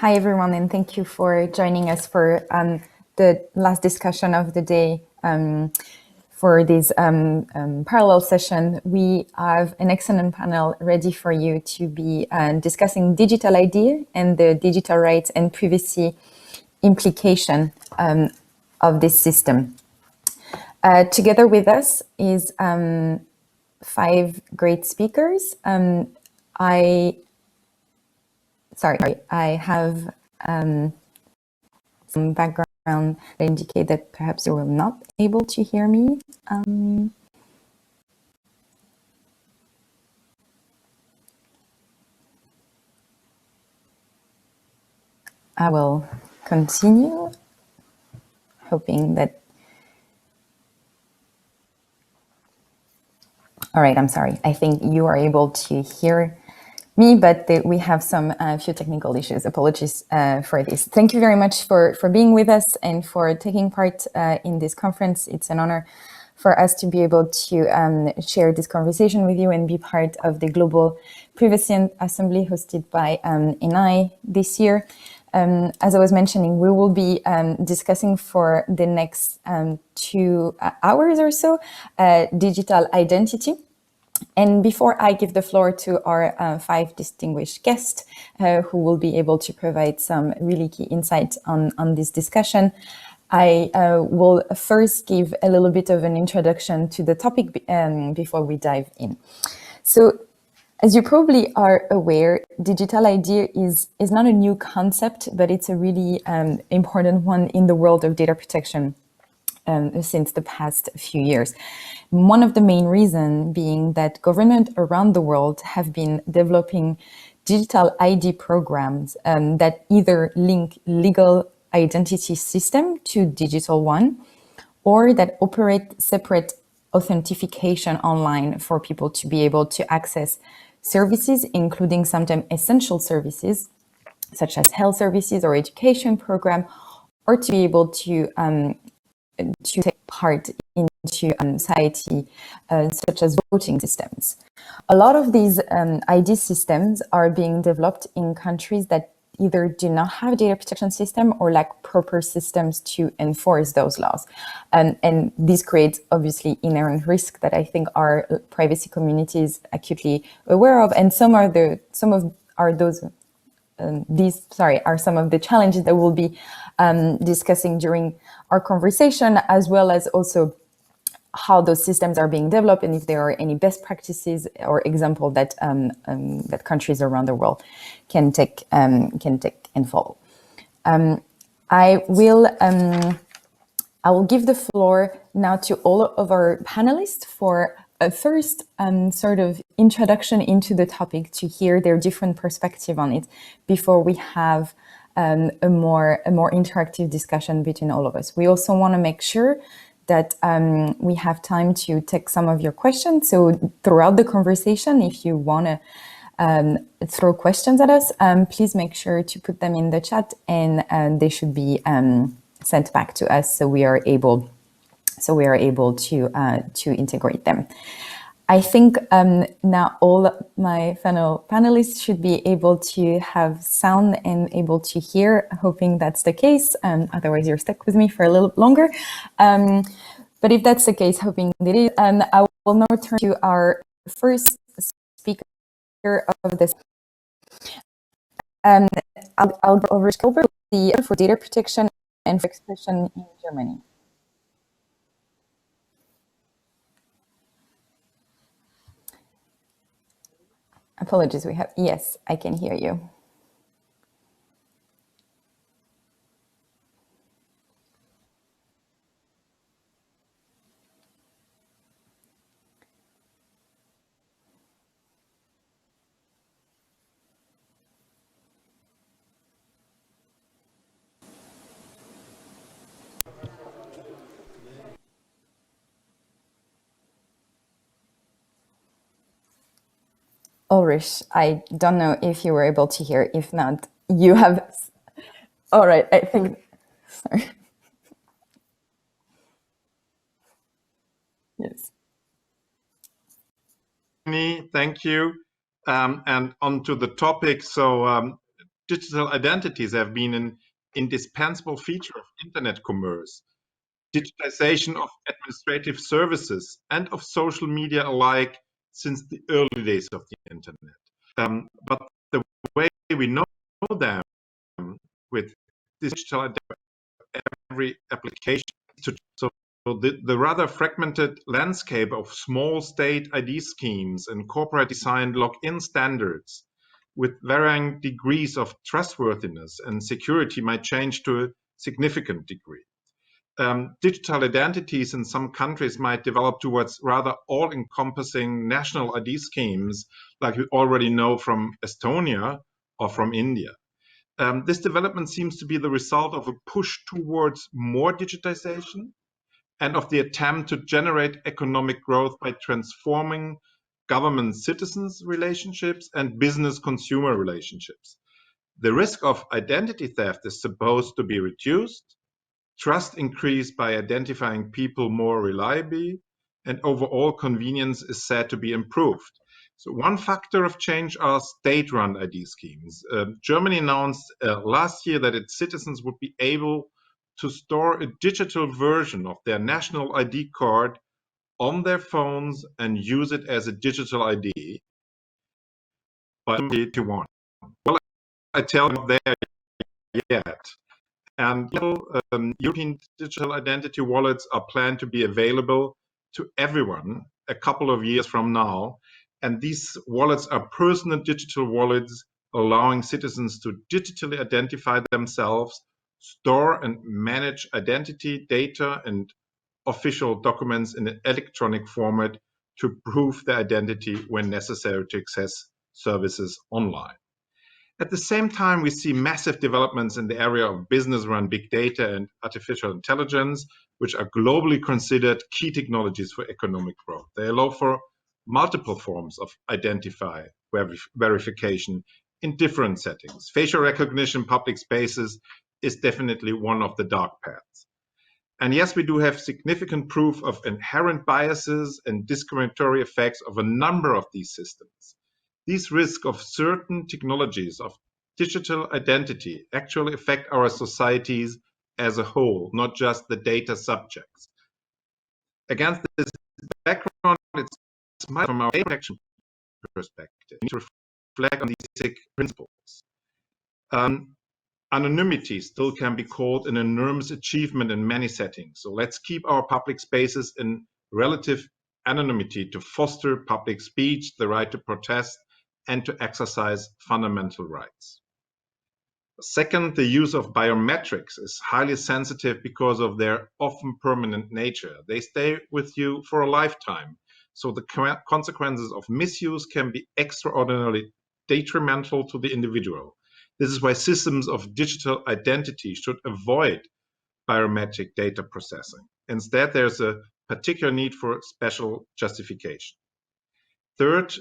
Hi, everyone, and thank you for joining us for the last discussion of the day. For this parallel session, we have an excellent panel ready for you to be discussing digital ID and the digital rights and privacy implication of this system. Together with us is 5 great speakers. I have some background that indicate that perhaps you were not able to hear me. I will continue, hoping that... All right, I'm sorry. I think you are able to hear me, but we have some few technical issues. Apologies for this. Thank you very much for being with us and for taking part in this conference. It's an honor for us to be able to share this conversation with you and be part of the Global Privacy Assembly hosted by NI this year. As I was mentioning, we will be discussing for the next 2 hours or so digital identity. And before I give the floor to our 5 distinguished guests who will be able to provide some really key insights on this discussion, I will first give a little bit of an introduction to the topic before we dive in. So, as you probably are aware, digital ID is not a new concept, but it's a really important one in the world of data protection since the past few years. One of the main reasons being that governments around the world have been developing digital ID programs that either link legal identity system to digital one, or that operate separate authentication online for people to be able to access services, including sometimes essential services, such as health services or education program, or to be able to take part into society, such as voting systems. A lot of these ID systems are being developed in countries that either do not have a data protection system or lack proper systems to enforce those laws. And this creates obviously inherent risk that I think our privacy communities acutely aware of. And these are some of the challenges that we'll be discussing during our conversation, as well as also how those systems are being developed and if there are any best practices or example that that countries around the world can take and follow. I will give the floor now to all of our panelists for a first sort of introduction into the topic, to hear their different perspective on it before we have a more interactive discussion between all of us. We also want to make sure that we have time to take some of your questions. So throughout the conversation, if you want to throw questions at us, please make sure to put them in the chat, and they should be sent back to us so we are able to integrate them. I think now all my fellow panelists should be able to have sound and able to hear, hoping that's the case. Otherwise, you're stuck with me for a little longer. But if that's the case, hoping it is, I will now turn to our first speaker of this. I'll go over Kelber, for data protection and for expression in Germany. Apologies, yes, I can hear you. Ulrich, I don't know if you were able to hear. If not, you have... All right, I think... Sorry. Yes. Thank you. And on to the topic. So digital identities have been an indispensable feature of internet commerce, digitization of administrative services, and of social media alike since the early days of the internet. But the way we know them with digital identity, every application, so the rather fragmented landscape of small state ID schemes and corporate designed login standards with varying degrees of trustworthiness and security might change to a significant degree. Digital identities in some countries might develop towards rather all-encompassing national ID schemes, like we already know from Estonia or from India. This development seems to be the result of a push towards more digitization and of the attempt to generate economic growth by transforming government-citizens relationships and business-consumer relationships. The risk of identity theft is supposed to be reduced, trust increased by identifying people more reliably, and overall convenience is said to be improved. So one factor of change are state-run ID schemes. Germany announced last year that its citizens would be able to store a digital version of their national ID card on their phones and use it as a digital ID by 2021. Well, I tell you, not there yet. And European digital identity wallets are planned to be available to everyone a couple of years from now. And these wallets are personal digital wallets allowing citizens to digitally identify themselves, store and manage identity data and official documents in an electronic format to prove their identity when necessary to access services online. At the same time, we see massive developments in the area of business-run big data and artificial intelligence, which are globally considered key technologies for economic growth. They allow for multiple forms of identity verification in different settings. Facial recognition in public spaces is definitely one of the dark paths. And yes, we do have significant proof of inherent biases and discriminatory effects of a number of these systems. These risks of certain technologies of digital identity actually affect our societies as a whole, not just the data subjects. Against this background, it's from our data protection perspective to reflect on these basic principles. Anonymity still can be called an enormous achievement in many settings. So let's keep our public spaces in relative anonymity to foster public speech, the right to protest, and to exercise fundamental rights. Second, the use of biometrics is highly sensitive because of their often permanent nature. They stay with you for a lifetime. So the consequences of misuse can be extraordinarily detrimental to the individual. This is why systems of digital identity should avoid biometric data processing. Instead, there's a particular need for special justification. Third,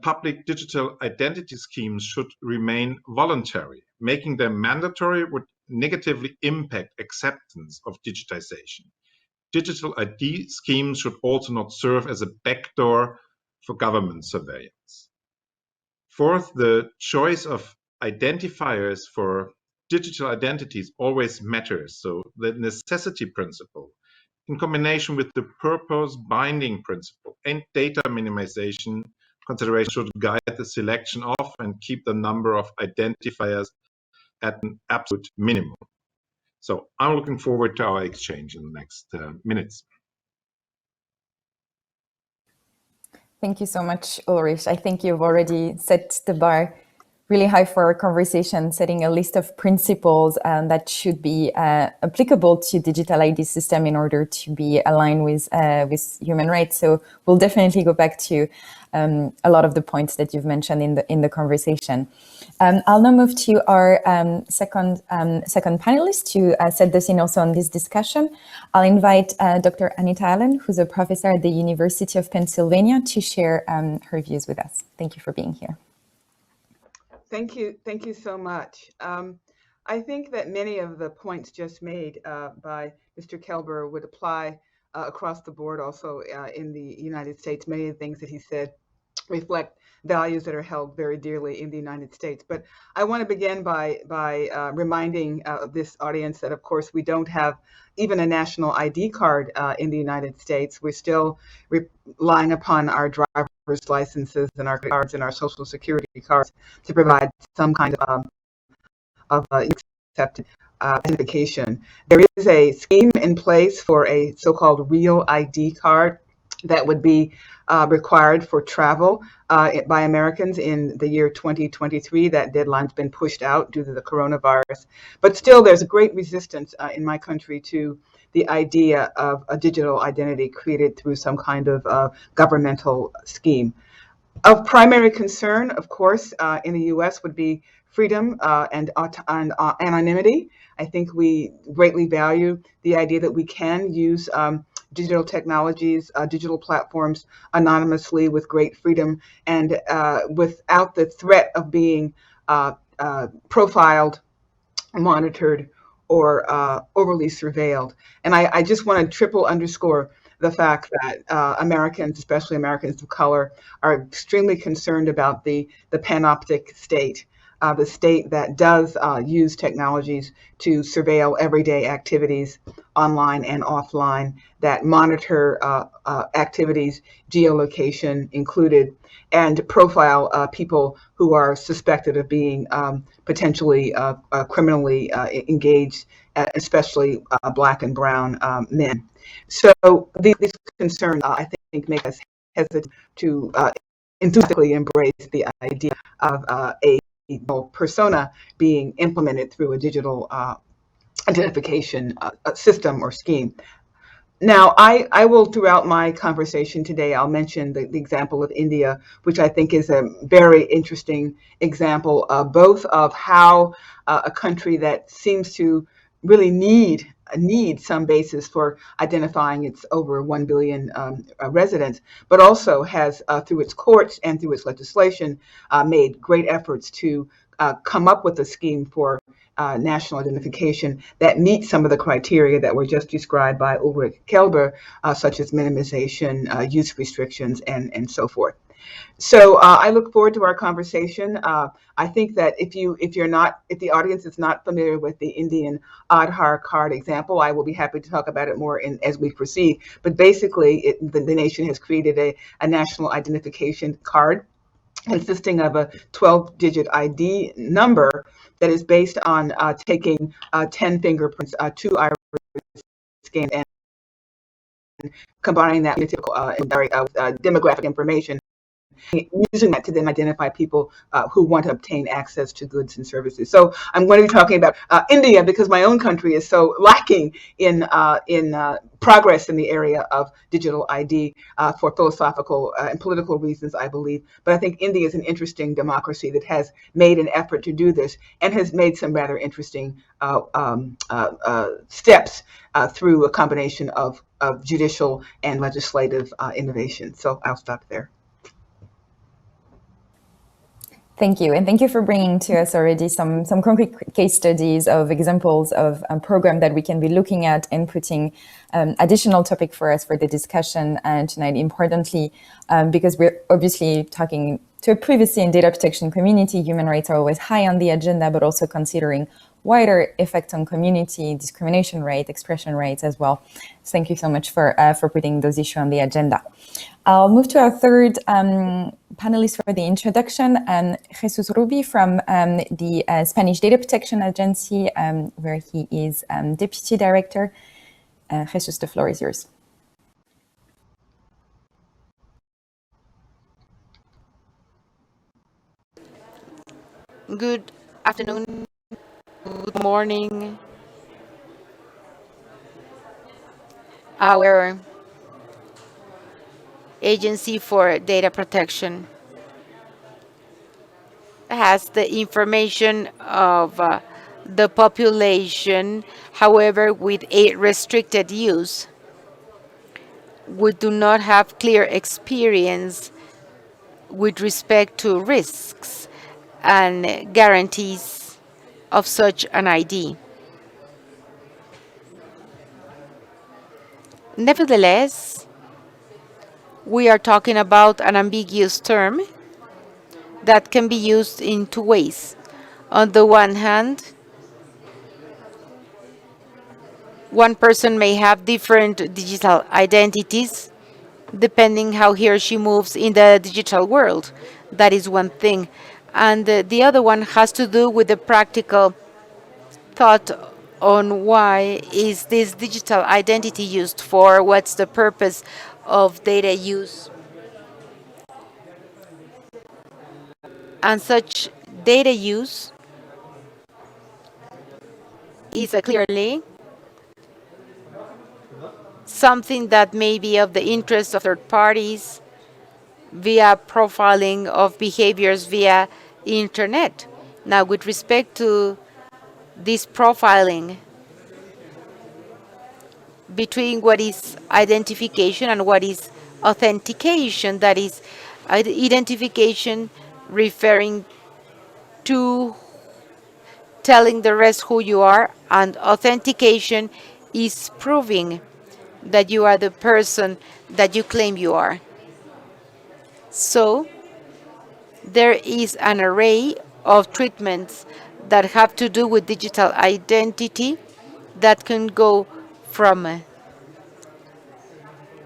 public digital identity schemes should remain voluntary. Making them mandatory would negatively impact acceptance of digitization. Digital ID schemes should also not serve as a backdoor for government surveillance. Fourth, the choice of identifiers for digital identities always matters. So the necessity principle, in combination with the purpose binding principle and data minimization consideration, should guide the selection of and keep the number of identifiers at an absolute minimum. So I'm looking forward to our exchange in the next minutes. Thank you so much, Ulrich. I think you've already set the bar really high for our conversation, setting a list of principles that should be applicable to digital ID system in order to be aligned with human rights. So we'll definitely go back to a lot of the points that you've mentioned in the conversation. I'll now move to our second panelist to set the scene also on this discussion. I'll invite Dr. Anita Allen, who's a professor at the University of Pennsylvania, to share her views with us. Thank you for being here. Thank you so much. I think that many of the points just made by Mr. Kelber would apply across the board also in the United States. Many of the things that he said reflect values that are held very dearly in the United States. But I want to begin by reminding this audience that, of course, we don't have even a national ID card in the United States. We're still relying upon our driver's licenses and our cards and our social security cards to provide some kind of accepted identification. There is a scheme in place for a so-called real ID card that would be required for travel by Americans in the year 2023. That deadline's been pushed out due to the coronavirus. But still, there's a great resistance in my country to the idea of a digital identity created through some kind of governmental scheme. Of primary concern, of course, in the U.S. would be freedom and anonymity. I think we greatly value the idea that we can use digital technologies, digital platforms anonymously with great freedom and without the threat of being profiled, monitored, or overly surveilled. And I just want to triple underscore the fact that Americans, especially Americans of color, are extremely concerned about the panoptic state, the state that does use technologies to surveil everyday activities online and offline, that monitor activities, geolocation included, and profile people who are suspected of being potentially criminally engaged, especially Black and brown men. So these concerns, I think, make us hesitant to enthusiastically embrace the idea of a persona being implemented through a digital identification system or scheme. Now, I will, throughout my conversation today, I'll mention the example of India, which I think is a very interesting example both of how a country that seems to really need some basis for identifying its over 1 billion residents, but also has, through its courts and through its legislation, made great efforts to come up with a scheme for national identification that meets some of the criteria that were just described by Ulrich Kelber, such as minimization, use restrictions, and so forth. So I look forward to our conversation. I think that if the audience is not familiar with the Indian Aadhar card example, I will be happy to talk about it more as we proceed. But basically, the nation has created a national identification card consisting of a 12-digit ID number that is based on taking 10 fingerprints, 2 iris scans, and combining that with demographic information, using that to then identify people who want to obtain access to goods and services. So I'm going to be talking about India because my own country is so lacking in progress in the area of digital ID for philosophical and political reasons, I believe. But I think India is an interesting democracy that has made an effort to do this and has made some rather interesting steps through a combination of judicial and legislative innovation. So I'll stop there. Thank you. And thank you for bringing to us already some concrete case studies of examples of a program that we can be looking at and putting additional topic for us for the discussion tonight, importantly, because we're obviously talking to a privacy and data protection community. Human rights are always high on the agenda, but also considering wider effect on community, discrimination rate, expression rates as well. So thank you so much for putting those issues on the agenda. I'll move to our third panelist for the introduction, Jesus Rubi from the Spanish Data Protection Agency, where he is Deputy Director. Jesus, the floor is yours. Good afternoon, good morning. Our Agency for Data Protection has the information of the population, however, with a restricted use. We do not have clear experience with respect to risks and guarantees of such an ID. Nevertheless, we are talking about an ambiguous term that can be used in two ways. On the one hand, one person may have different digital identities depending how he or she moves in the digital world. That is one thing. And the other one has to do with the practical thought on why is this digital identity used for, what's the purpose of data use. And such data use is clearly something that may be of the interest of third parties via profiling of behaviors via internet. Now, with respect to this profiling between what is identification and what is authentication, that is identification referring to telling the rest who you are, and authentication is proving that you are the person that you claim you are. So there is an array of treatments that have to do with digital identity that can go from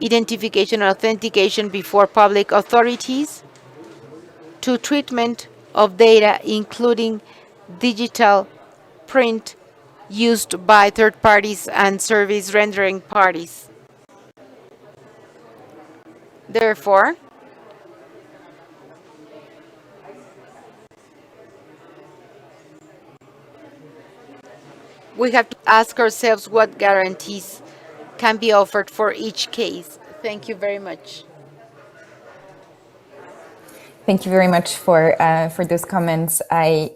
identification and authentication before public authorities to treatment of data, including digital print used by third parties and service rendering parties. Therefore, we have to ask ourselves what guarantees can be offered for each case. Thank you very much. Thank you very much for those comments. I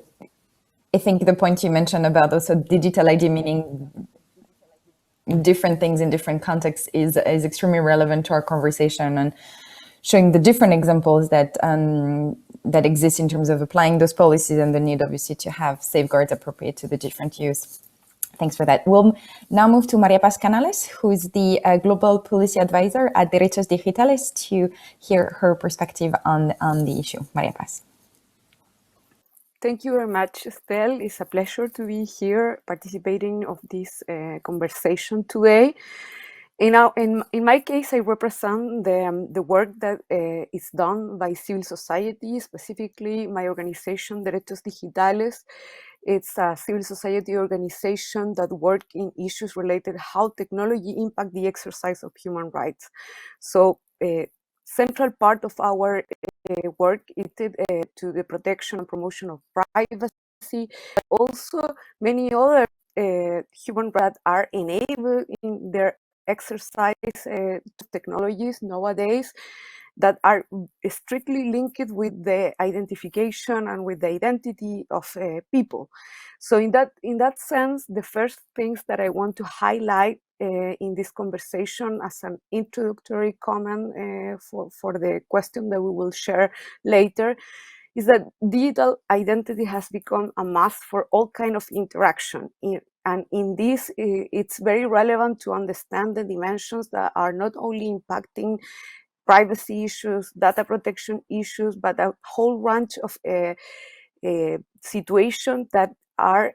think the point you mentioned about also digital ID meaning different things in different contexts is extremely relevant to our conversation, and showing the different examples that that exist in terms of applying those policies and the need, obviously, to have safeguards appropriate to the different use. Thanks for that. We'll now move to Maria Paz Canales, who is the Global Policy Advisor at Derechos Digitales, to hear her perspective on the issue. Maria Paz. Thank you very much, Estelle. It's a pleasure to be here participating of this conversation today. In my case, I represent the work that is done by civil society, specifically my organization, Derechos Digitales. It's a civil society organization that works in issues related to how technology impact the exercise of human rights. So central part of our work is to the protection and promotion of privacy, but also many other human rights are enabled in their exercise technologies nowadays that are strictly linked with the identification and with the identity of people. So in that sense, the first things that I want to highlight in this conversation as an introductory comment for the question that we will share later is that digital identity has become a must for all kind of interaction. And in this, it's very relevant to understand the dimensions that are not only impacting privacy issues, data protection issues, but a whole range of situations that are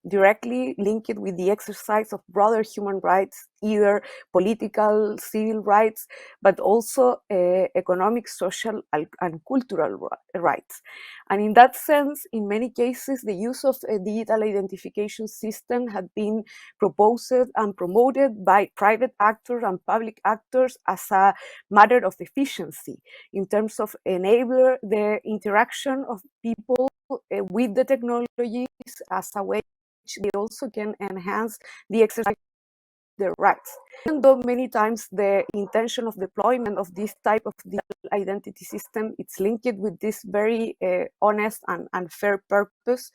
directly linked with the exercise of broader human rights, either political, civil rights, but also economic, social, and cultural rights. And in that sense, in many cases, the use of a digital identification system had been proposed and promoted by private actors and public actors as a matter of efficiency in terms of enable the interaction of people with the technologies as a way which they also can enhance the exercise of their rights. Even though many times the intention of deployment of this type of digital identity system it's linked with this very honest and fair purpose,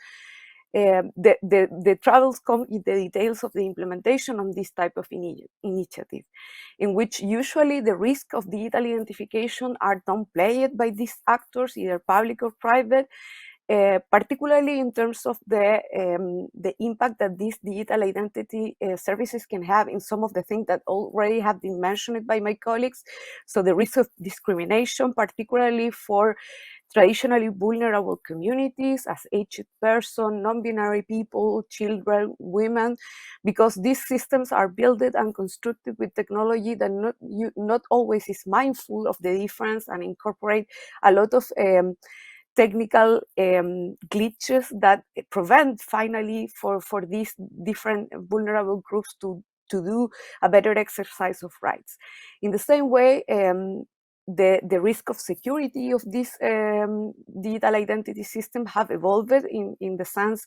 the troubles come in the details of the implementation of this type of initiative, in which usually the risk of digital identification are downplayed by these actors, either public or private, particularly in terms of the impact that these digital identity services can have in some of the things that already have been mentioned by my colleagues. So the risk of discrimination, particularly for traditionally vulnerable communities as aged person, non-binary people, children, women, because these systems are built and constructed with technology that not always is mindful of the difference and incorporate a lot of technical glitches that prevent finally for these different vulnerable groups to do a better exercise of rights. In the same way, the risk of security of this digital identity system have evolved in the sense,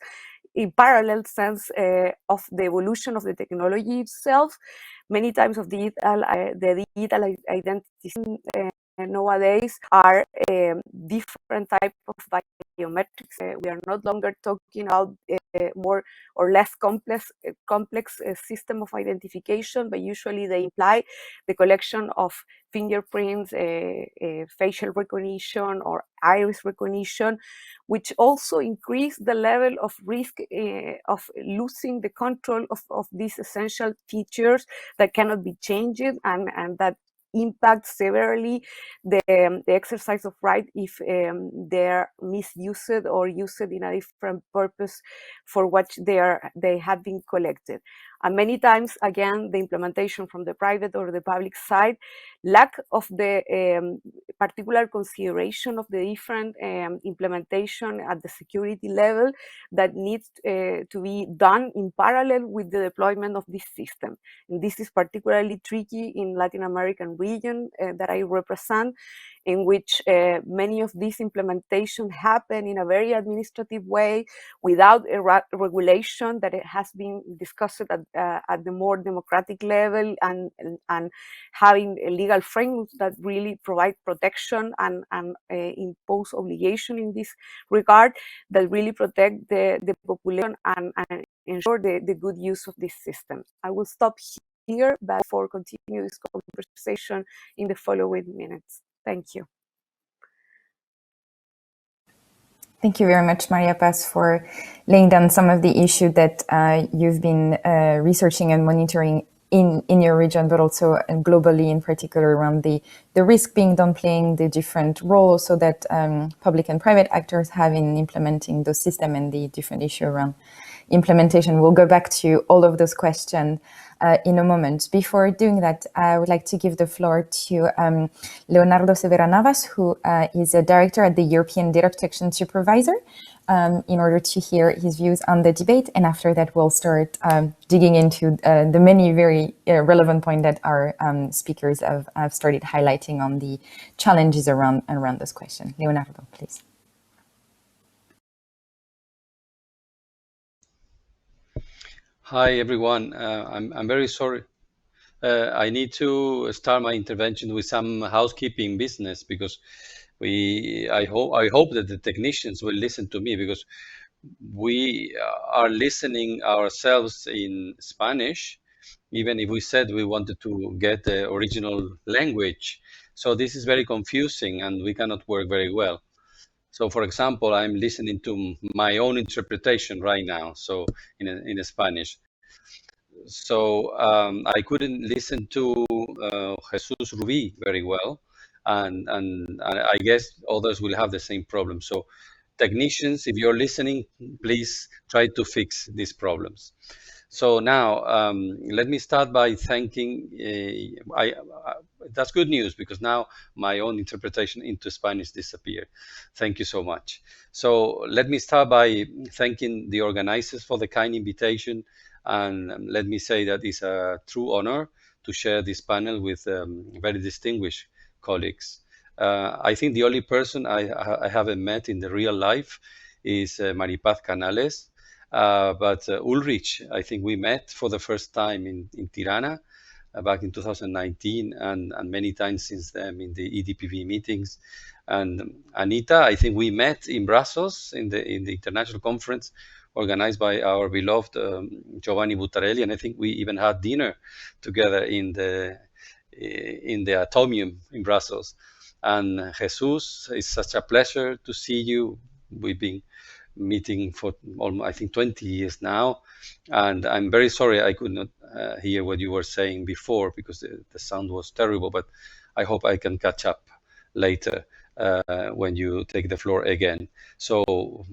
in parallel sense of the evolution of the technology itself. Many times of the digital identity nowadays are different type of biometrics. We are no longer talking about more or less complex system of identification, but usually they imply the collection of fingerprints, facial recognition, or iris recognition, which also increase the level of risk of losing the control of these essential features that cannot be changed and that impact severely the exercise of right if they're misused or used in a different purpose for which they have been collected. And many times, again, the implementation from the private or the public side, lack of the particular consideration of the different implementation at the security level that needs to be done in parallel with the deployment of this system. And this is particularly tricky in Latin American region that I represent, in which many of these implementations happen in a very administrative way without a regulation that it has been discussed at the more democratic level and having a legal framework that really provide protection and impose obligation in this regard that really protect the population and ensure the good use of this system. I will stop here, but for continue this conversation in the following minutes. Thank you. Thank you very much, Maria Paz, for laying down some of the issues that you've been researching and monitoring in your region, but also globally, in particular, around the risk being done playing the different roles so that public and private actors have in implementing those systems and the different issue around implementation. We'll go back to all of those questions in a moment. Before doing that, I would like to give the floor to Leonardo Cervera Navas, who is a director at the European Data Protection Supervisor, in order to hear his views on the debate. And after that, we'll start digging into the many very relevant points that our speakers have started highlighting on the challenges around this question. Leonardo, please. Hi, everyone. I'm very sorry. I need to start my intervention with some housekeeping business because I hope that the technicians will listen to me because we are listening ourselves in Spanish, even if we said we wanted to get the original language. So this is very confusing and we cannot work very well. So, for example, I'm listening to my own interpretation right now, so in Spanish. So I couldn't listen to Jesus Rubi very well, and I guess others will have the same problem. So technicians, if you're listening, please try to fix these problems. So now let me start by thanking. That's good news because now my own interpretation into Spanish disappeared. Thank you so much. So let me start by thanking the organizers for the kind invitation. And let me say that it's a true honor to share this panel with very distinguished colleagues. I think the only person I haven't met in the real life is Paz Canales. But Ulrich, I think we met for the first time in Tirana back in 2019 and many times since then in the EDPB meetings. And Anita, I think we met in Brussels in the international conference organized by our beloved Giovanni Buttarelli, and I think we even had dinner together in the Atomium in Brussels. And Jesus, it's such a pleasure to see you we've been meeting for almost, I think, 20 years now. And I'm very sorry I could not hear what you were saying before because the sound was terrible, but I hope I can catch up later when you take the floor again. So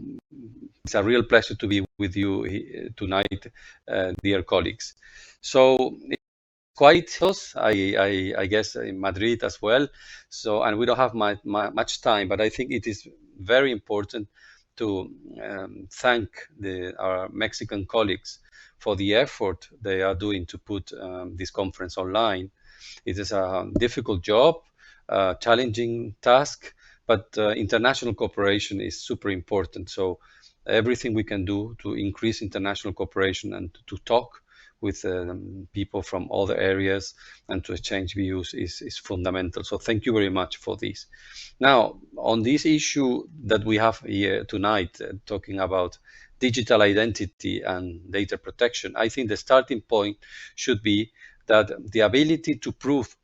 it's a real pleasure to be with you tonight, dear colleagues. So quite close, I guess, in Madrid as well. So, and we don't have much time, but I think it is very important to thank our Mexican colleagues for the effort they are doing to put this conference online. It is a difficult job, challenging task, but international cooperation is super important. So everything we can do to increase international cooperation and to talk with people from other areas and to exchange views is fundamental. So thank you very much for this. Now, on this issue that we have here tonight, talking about digital identity and data protection, I think the starting point should be that the ability to prove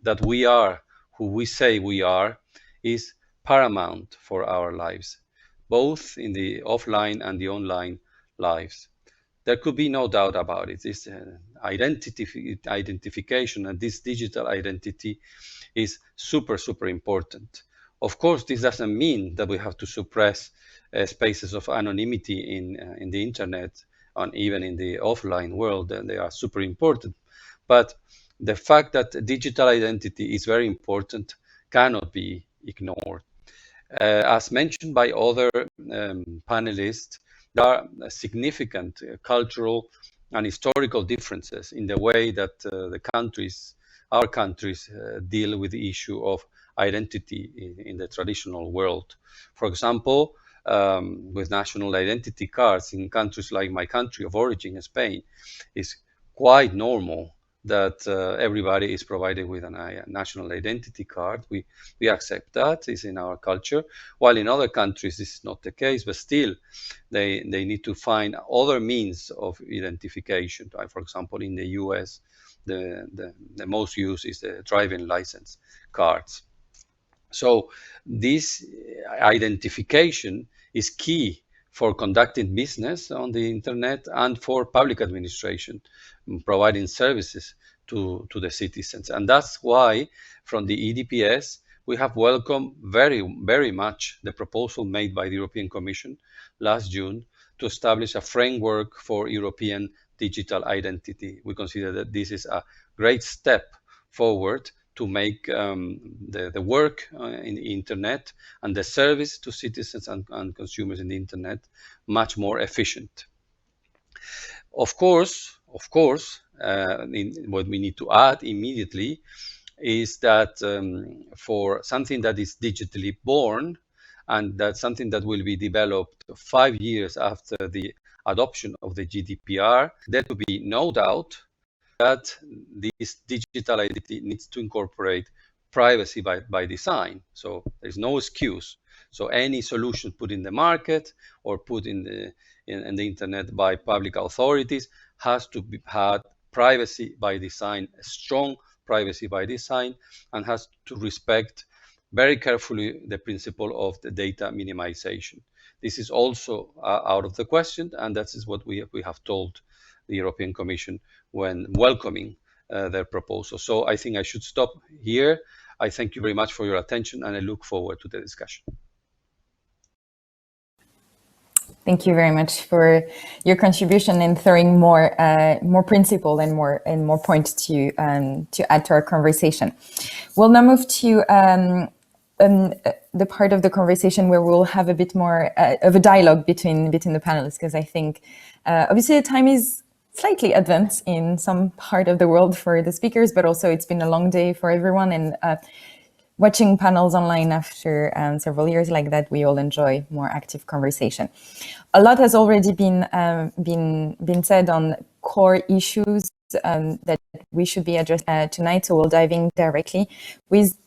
that we are who we say we are is paramount for our lives, both in the offline and the online lives. There could be no doubt about it. This identification and this digital identity is super, super important. Of course, this doesn't mean that we have to suppress spaces of anonymity in the internet and even in the offline world, and they are super important. But the fact that digital identity is very important cannot be ignored. As mentioned by other panelists, there are significant cultural and historical differences in the way that our countries deal with the issue of identity in the traditional world. For example, with national identity cards in countries like my country of origin, Spain, it's quite normal that everybody is provided with a national identity card. We accept that, it's in our culture, while in other countries this is not the case, but still they need to find other means of identification. For example, in the US, the most used is the driving license cards. So this identification is key for conducting business on the internet and for public administration, providing services to the citizens. And that's why from the EDPS, we have welcomed very, very much the proposal made by the European Commission last June to establish a framework for European digital identity. We consider that this is a great step forward to make the work in the internet and the service to citizens and consumers in the internet much more efficient. Of course, what we need to add immediately is that for something that is digitally born and that's something that will be developed 5 years after the adoption of the GDPR, there to be no doubt that this digital identity needs to incorporate privacy by design. So there's no excuse. So any solution put in the market or put in the internet by public authorities has to have privacy by design, a strong privacy by design, and has to respect very carefully the principle of the data minimization. This is also out of the question, and that is what we have told the European Commission when welcoming their proposal. So I think I should stop here. I thank you very much for your attention, and I look forward to the discussion. Thank you very much for your contribution and throwing more principle and more points to add to our conversation. We'll now move to the part of the conversation where we'll have a bit more of a dialogue between the panelists, because I think obviously the time is slightly advanced in some part of the world for the speakers, but also it's been a long day for everyone, and watching panels online after several years like that, we all enjoy more active conversation. A lot has already been said on core issues that we should be addressed tonight, so we'll dive in directly with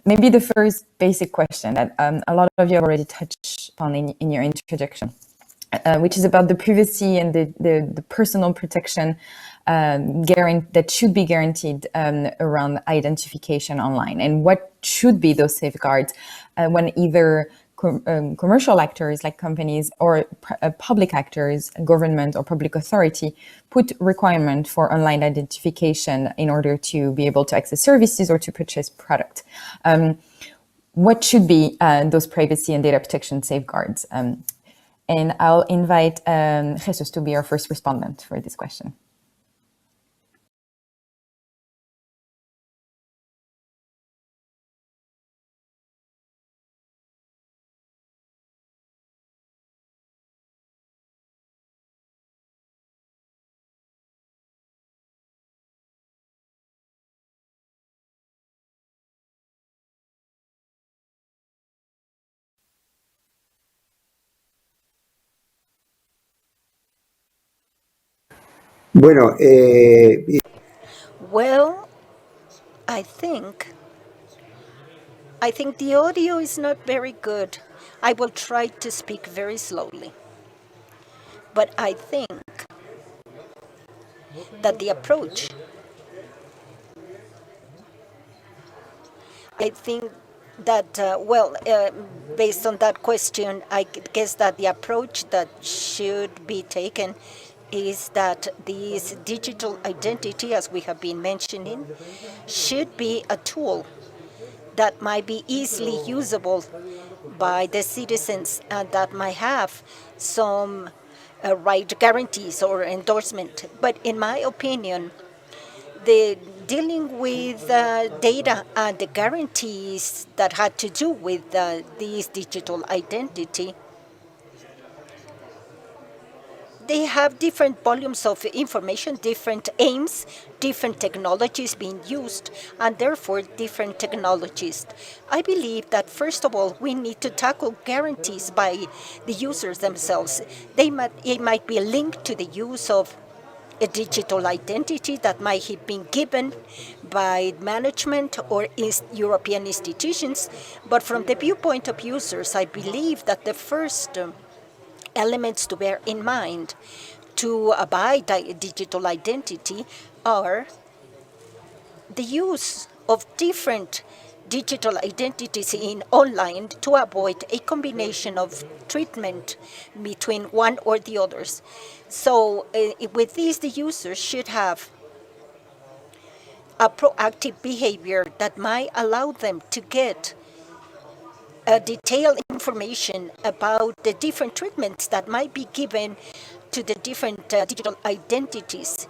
maybe the first basic question that a lot of you have already touched on in your introduction, which is about the privacy and the personal protection that should be guaranteed around identification online, and what should be those safeguards when either commercial actors like companies or public actors, government or public authority, put requirement for online identification in order to be able to access services or to purchase product. What should be those privacy and data protection safeguards? And I'll invite Jesus to be our first respondent for this question. Bueno, Well, I think the audio is not very good. I will try to speak very slowly. But I think that the approach, I think that, based on that question, I guess that the approach that should be taken is that this digital identity, as we have been mentioning, should be a tool that might be easily usable by the citizens and that might have some right guarantees or endorsement. But in my opinion, the dealing with data and the guarantees that had to do with this digital identity, they have different volumes of information, different aims, different technologies being used, and therefore different technologies. I believe that first of all, we need to tackle guarantees by the users themselves. It might be linked to the use of a digital identity that might have been given by management or European institutions. But from the viewpoint of users, I believe that the first elements to bear in mind to abide by digital identity are the use of different digital identities in online to avoid a combination of treatment between one or the others. So with this, the users should have a proactive behavior that might allow them to get detailed information about the different treatments that might be given to the different digital identities,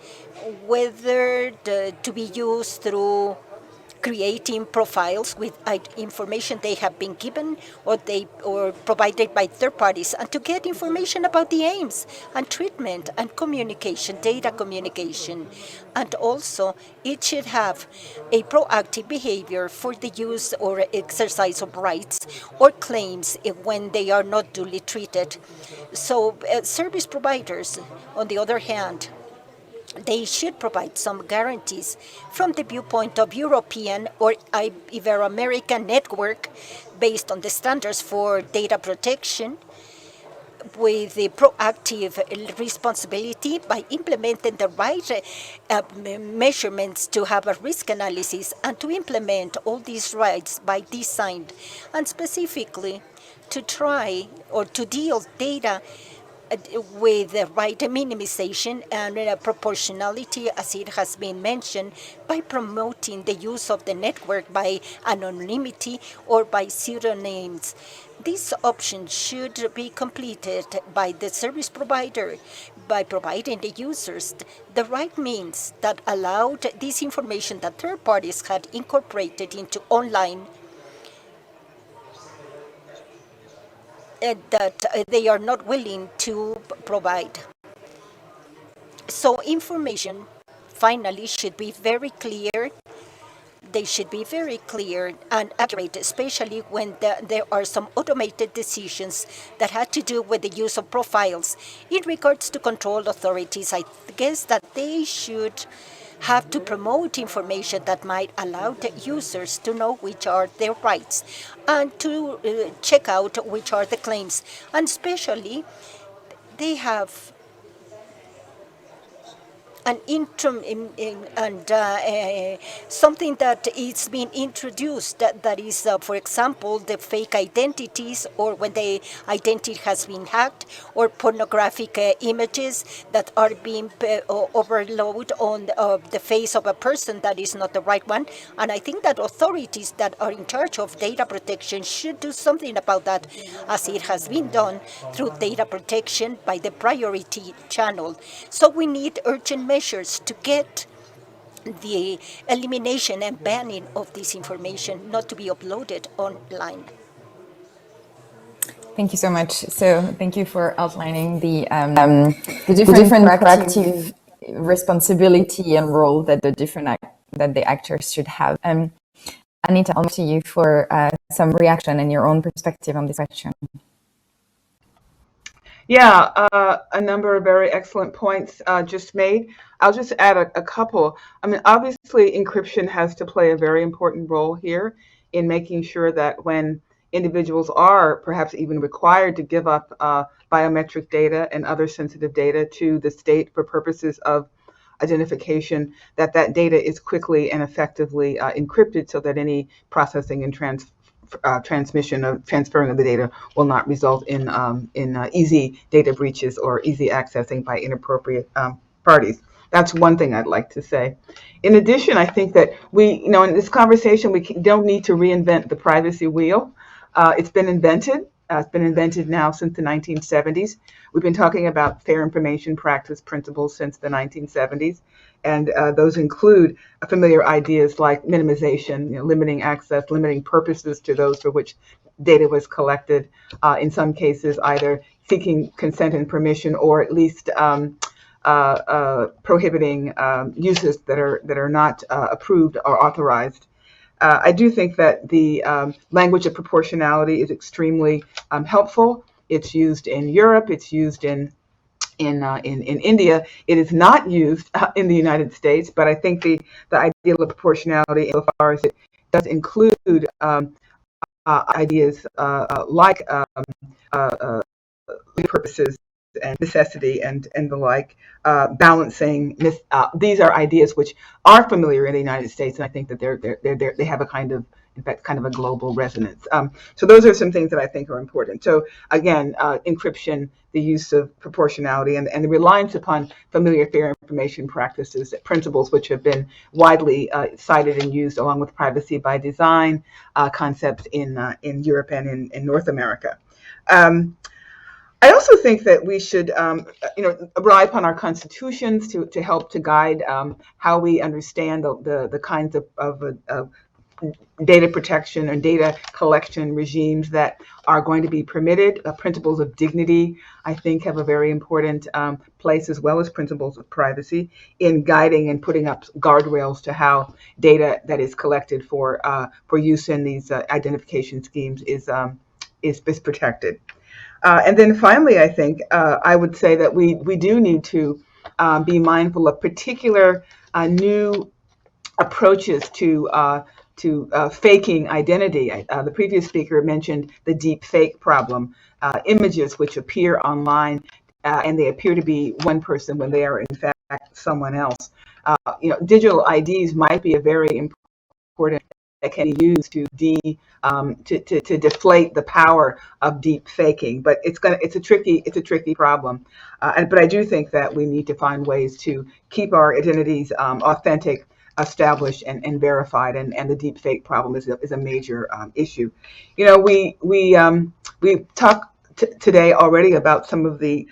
whether to be used through creating profiles with information they have been given or provided by third parties, and to get information about the aims and treatment and communication, data communication. And also, it should have a proactive behavior for the use or exercise of rights or claims when they are not duly treated. So service providers, on the other hand, they should provide some guarantees from the viewpoint of European or Ibero-American network based on the standards for data protection, with the proactive responsibility by implementing the right measurements to have a risk analysis and to implement all these rights by design, and specifically to try or to deal data with the right minimization and proportionality, as it has been mentioned, by promoting the use of the network by anonymity or by pseudonyms. These options should be completed by the service provider by providing the users the right means that allowed this information that third parties had incorporated into online that they are not willing to provide. So information finally should be very clear. They should be very clear and accurate, especially when there are some automated decisions that had to do with the use of profiles. In regards to control authorities, I guess that they should have to promote information that might allow the users to know which are their rights and to check out which are the claims. And especially, they have an interim and something that is being introduced that is, for example, the fake identities, or when the identity has been hacked, or pornographic images that are being overloaded on the face of a person that is not the right one. And I think that authorities that are in charge of data protection should do something about that, as it has been done through data protection by the priority channel. So we need urgent measures to get the elimination and banning of this information not to be uploaded online. Thank you so much. So thank you for outlining the different proactive responsibility and role that the actors should have. Anita, I'll to you for some reaction and your own perspective on this question. Yeah, a number of very excellent points just made. I'll just add a couple. I mean, obviously, encryption has to play a very important role here in making sure that when individuals are perhaps even required to give up biometric data and other sensitive data to the state for purposes of identification, that data is quickly and effectively encrypted so that any processing and transferring of the data will not result in easy data breaches or easy accessing by inappropriate parties. That's one thing I'd like to say. In addition, I think that in this conversation, we don't need to reinvent the privacy wheel. It's been invented. It's been invented now since the 1970s. We've been talking about fair information practice principles since the 1970s, and those include familiar ideas like minimization, limiting access, limiting purposes to those for which data was collected, in some cases either seeking consent and permission or at least prohibiting uses that are not approved or authorized. I do think that the language of proportionality is extremely helpful. It's used in Europe. It's used in India. It is not used in the United States, but I think the ideal of proportionality, insofar as it does include ideas like purposes and necessity and the like, balancing. These are ideas which are familiar in the United States, and I think that they have a kind of a global resonance. So those are some things that I think are important. So again, encryption, the use of proportionality, and the reliance upon familiar fair information practices, principles which have been widely cited and used along with privacy by design concepts in Europe and in North America. I also think that we should, rely upon our constitutions to help to guide how we understand the kinds of data protection and data collection regimes that are going to be permitted. Principles of dignity, I think, have a very important place, as well as principles of privacy, in guiding and putting up guardrails to how data that is collected for use in these identification schemes is protected. And then finally, I think I would say that we do need to be mindful of particular new approaches to faking identity. The previous speaker mentioned the deep fake problem, images which appear online and they appear to be one person when they are in fact someone else. Digital IDs might be a very important that can be used to deflate the power of deep faking, but it's a tricky problem. But I do think that we need to find ways to keep our identities authentic, established, and verified, and the deep fake problem is a major issue. We talk today already about some of the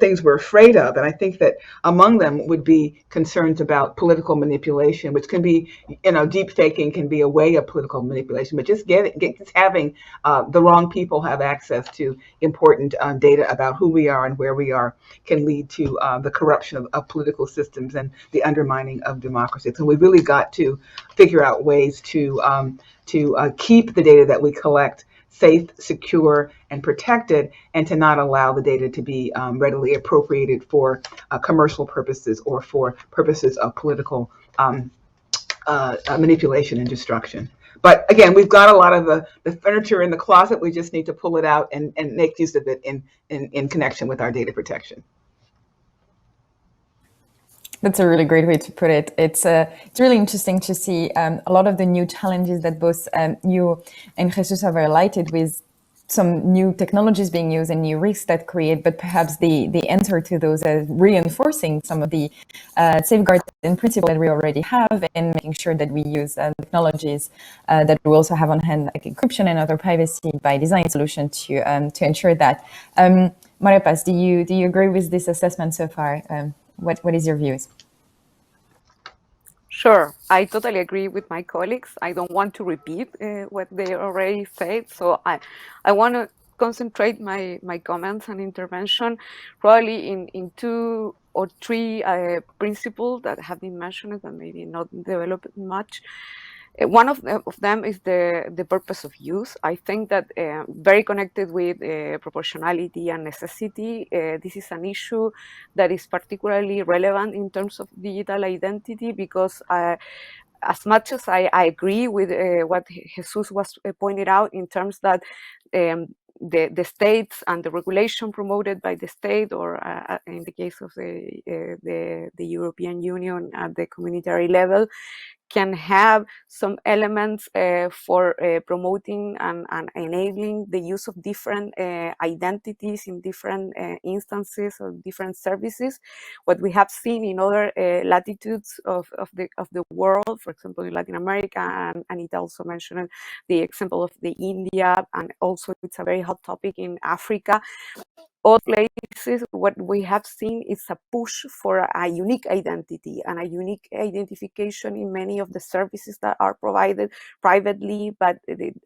things we're afraid of, and I think that among them would be concerns about political manipulation, which can be, deep faking can be a way of political manipulation, but just having the wrong people have access to important data about who we are and where we are can lead to the corruption of political systems and the undermining of democracy. So we really got to figure out ways to keep the data that we collect safe, secure, and protected, and to not allow the data to be readily appropriated for commercial purposes or for purposes of political manipulation and destruction. But again, we've got a lot of the furniture in the closet. We just need to pull it out and make use of it in connection with our data protection. That's a really great way to put it. It's really interesting to see a lot of the new challenges that both you and Jesus have highlighted, with some new technologies being used and new risks that create, but perhaps the answer to those is reinforcing some of the safeguards and principles that we already have, and making sure that we use technologies that we also have on hand, like encryption and other privacy by design solution to ensure that. Maria Paz, do you agree with this assessment so far? What is your views? Sure, I totally agree with my colleagues. I don't want to repeat what they already said, so I want to concentrate my comments and intervention probably in two or three principles that have been mentioned and maybe not developed much. One of them is the purpose of use. I think that very connected with proportionality and necessity, this is an issue that is particularly relevant in terms of digital identity, because as much as I agree with what Jesus was pointed out in terms that the states and the regulation promoted by the state, or in the case of the European Union at the communitary level, can have some elements for promoting and enabling the use of different identities in different instances or different services. What we have seen in other latitudes of the world, for example, in Latin America, and Anita also mentioned the example of the India, and also it's a very hot topic in Africa. All places, what we have seen is a push for a unique identity and a unique identification in many of the services that are provided privately, but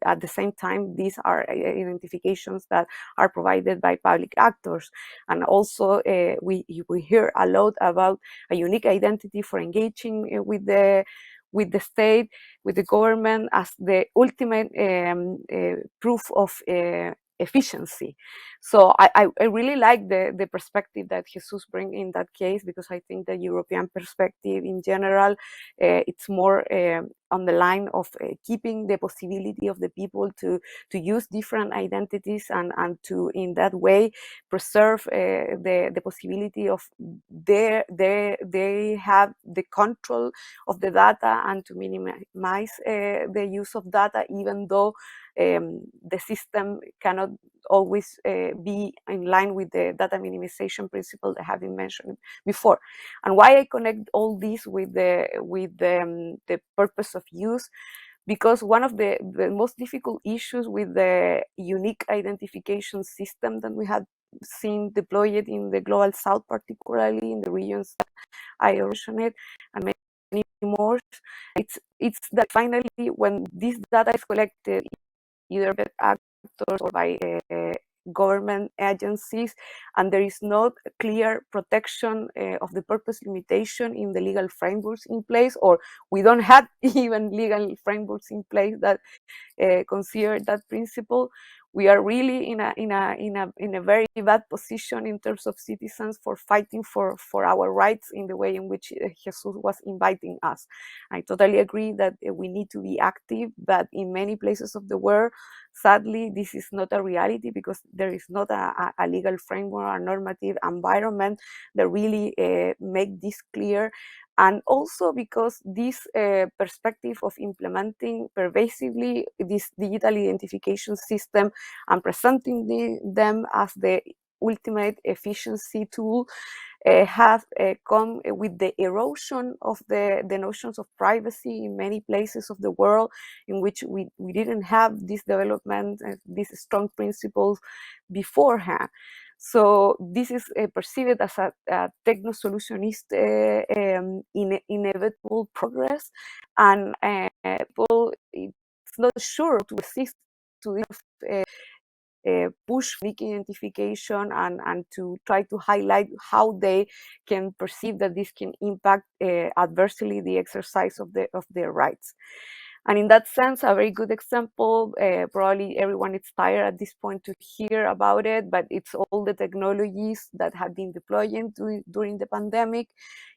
at the same time, these are identifications that are provided by public actors. And also, we hear a lot about a unique identity for engaging with the state, with the government, as the ultimate proof of efficiency. So I really like the perspective that Jesus brings in that case, because I think the European perspective in general, it's more on the line of keeping the possibility of the people to use different identities, and to, in that way, preserve the possibility of they have the control of the data, and to minimize the use of data, even though the system cannot always be in line with the data minimization principle that have been mentioned before. And why I connect all this with the purpose of use, because one of the most difficult issues with the unique identification system that we have seen deployed in the global south, particularly in the regions that I mentioned, and many more, it's that finally, when this data is collected, either by actors or by government agencies, and there is not clear protection of the purpose limitation in the legal frameworks in place, or we don't have even legal frameworks in place that consider that principle, we are really in a very bad position in terms of citizens for fighting for our rights in the way in which Jesus was inviting us. I totally agree that we need to be active, but in many places of the world, sadly, this is not a reality, because there is not a legal framework, a normative environment that really make this clear. And also because this perspective of implementing pervasively this digital identification system and presenting them as the ultimate efficiency tool have come with the erosion of the notions of privacy in many places of the world, in which we didn't have this development, these strong principles beforehand. So this is perceived as a techno-solutionist inevitable progress, and people, it's not sure to resist to this push unique identification, and to try to highlight how they can perceive that this can impact adversely the exercise of their rights. And in that sense, a very good example, probably everyone is tired at this point to hear about it, but it's all the technologies that have been deployed during the pandemic.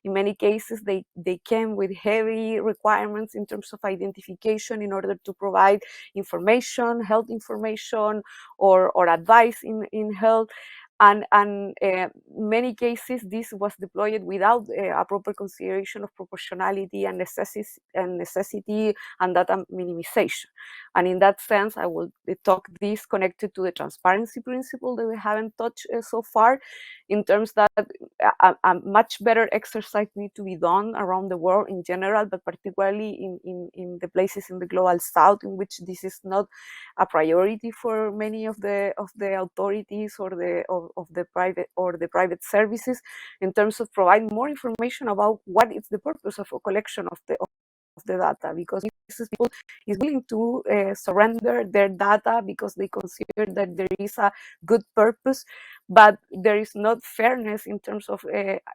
In many cases, they came with heavy requirements in terms of identification in order to provide information, health information, or advice in health. and many cases this was deployed without a proper consideration of proportionality and necessity and data minimization. And in that sense, I will talk this connected to the transparency principle that we haven't touched so far, in terms that a much better exercise need to be done around the world in general, but particularly in the places in the global south in which this is not a priority for many of the authorities or the private services, in terms of providing more information about what is the purpose of a collection of the data, because people is willing to surrender their data because they consider that there is a good purpose, but there is not fairness in terms of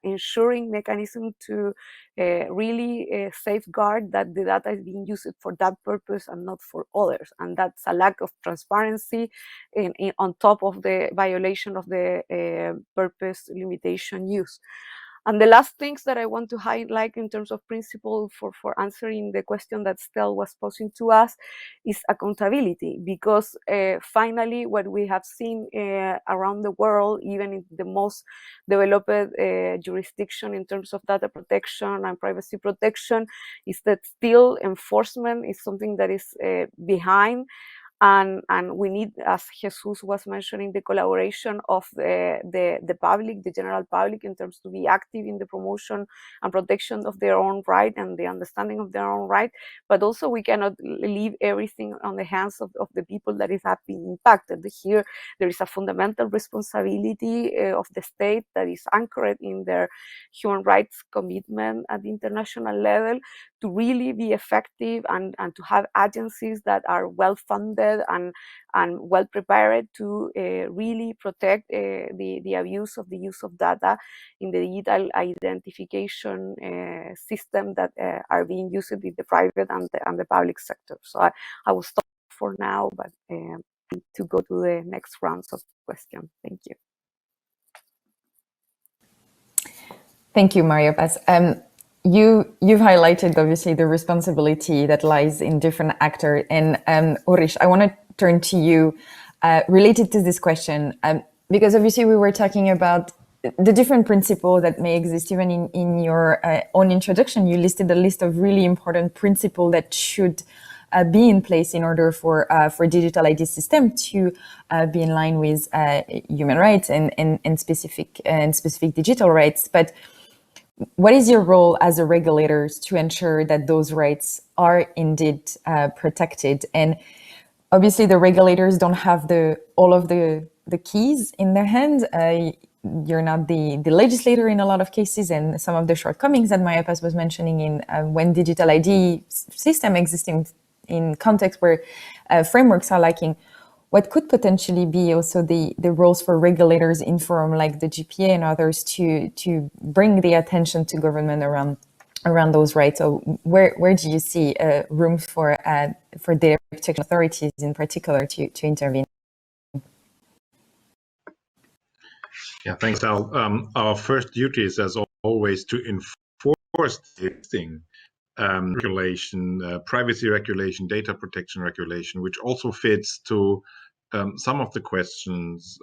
ensuring mechanism to really safeguard that the data is being used for that purpose and not for others. And that's a lack of transparency on top of the violation of the purpose limitation use. And the last things that I want to highlight in terms of principle for answering the question that Estelle was posing to us is accountability, because finally what we have seen around the world, even in the most developed jurisdiction in terms of data protection and privacy protection, is that still enforcement is something that is behind. And we need, as Jesus was mentioning, the collaboration of the public, the general public, in terms to be active in the promotion and protection of their own right and the understanding of their own right. But also we cannot leave everything on the hands of the people that have been impacted. Here there is a fundamental responsibility of the state that is anchored in their human rights commitment at the international level, to really be effective and to have agencies that are well funded and well prepared to really protect the abuse of the use of data in the digital identification system that are being used in the private and the public sector. So I will stop for now, but to go to the next rounds of questions. Thank you. Thank you, Maria Paz. You've highlighted obviously the responsibility that lies in different actors, and Ulrich, I want to turn to you related to this question, because obviously we were talking about the different principles that may exist. Even in your own introduction, you listed a list of really important principles that should be in place in order for digital ID system to be in line with human rights and specific digital rights. But what is your role as a regulator to ensure that those rights are indeed protected? And obviously, the regulators don't have all of the keys in their hands. You're not the legislator in a lot of cases, and some of the shortcomings that Maria Paz was mentioning in when digital ID system existing in context where frameworks are lacking. What could potentially be also the roles for regulators in forum like the GPA and others to bring the attention to government around those rights? So where do you see room for data protection authorities in particular to intervene? Yeah, thanks, Al. Our first duty is, as always, to enforce the existing regulation, privacy regulation, data protection regulation, which also fits to some of the questions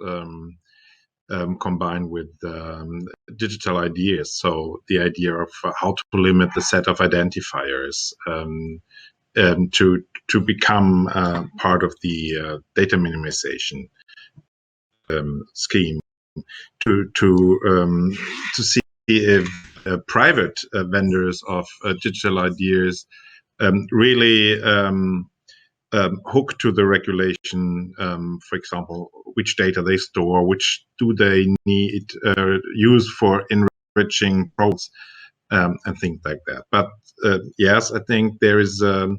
combined with digital ideas. So the idea of how to limit the set of identifiers to become part of the data minimization scheme, to see if private vendors of digital ideas really hook to the regulation, for example, which data they store, which do they need use for enriching probes, and things like that. But yes, I think there is a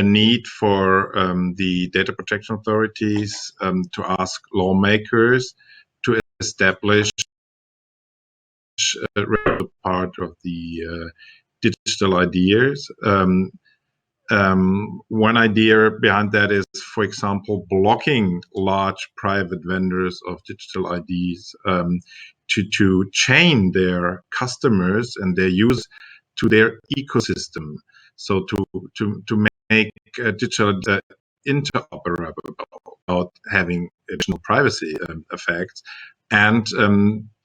need for the data protection authorities to ask lawmakers to establish a part of the digital ideas. One idea behind that is, for example, blocking large private vendors of digital IDs to chain their customers and their use to their ecosystem. So to make digital interoperable without having additional privacy effects, and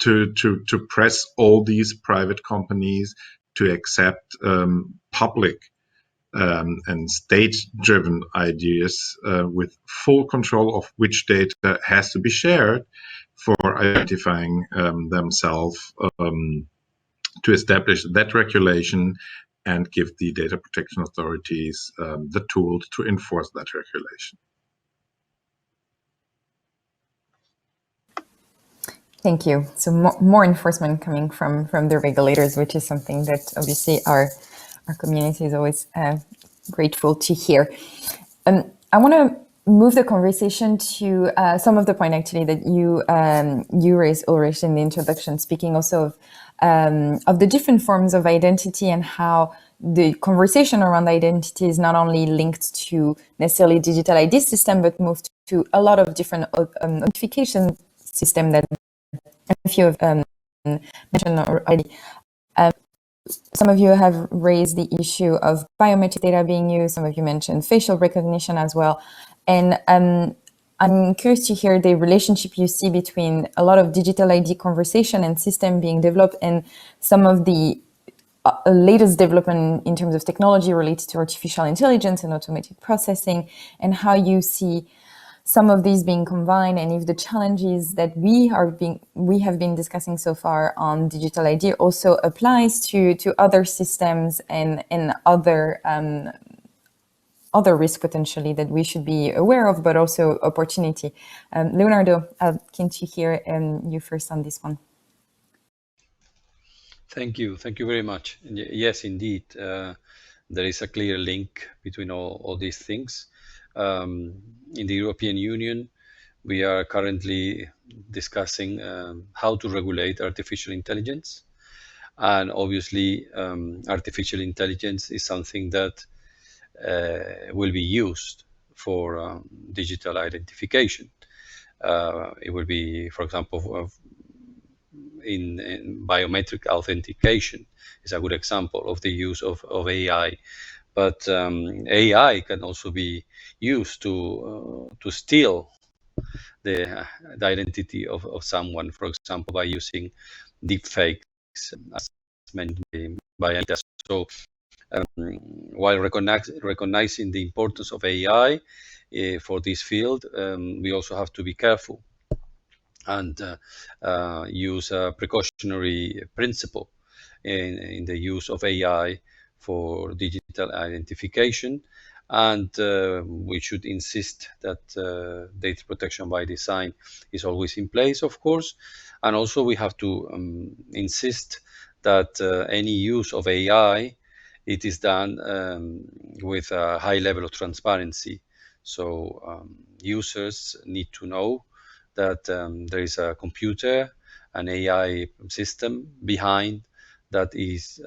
to press all these private companies to accept public and state-driven ideas with full control of which data has to be shared for identifying themselves, to establish that regulation and give the data protection authorities the tools to enforce that regulation. Thank you. So more enforcement coming from the regulators, which is something that obviously our community is always grateful to hear. I want to move the conversation to some of the point actually that you raised, Ulrich, in the introduction, speaking also of the different forms of identity and how the conversation around identity is not only linked to necessarily digital ID system, but moved to a lot of different notification system that a few have mentioned already. Some of you have raised the issue of biometric data being used. Some of you mentioned facial recognition as well. And I'm curious to hear the relationship you see between a lot of digital ID conversation and system being developed and some of the latest development in terms of technology related to artificial intelligence and automated processing, and how you see some of these being combined, and if the challenges that we have been discussing so far on digital ID also applies to other systems and other risks potentially that we should be aware of, but also opportunity. Leonardo, keen to hear you first on this one. Thank you very much. Yes, indeed, there is a clear link between all these things. In the European Union, we are currently discussing how to regulate artificial intelligence. And obviously, artificial intelligence is something that will be used for digital identification. It will be, for example, in biometric authentication is a good example of the use of AI. But AI can also be used to steal the identity of someone, for example, by using deepfakes, as mentioned by Anita. So while recognizing the importance of AI for this field, we also have to be careful and use a precautionary principle in the use of AI for digital identification. And we should insist that data protection by design is always in place, of course. And also we have to insist that any use of AI, it is done with a high level of transparency. So users need to know that there is a computer, an AI system behind that is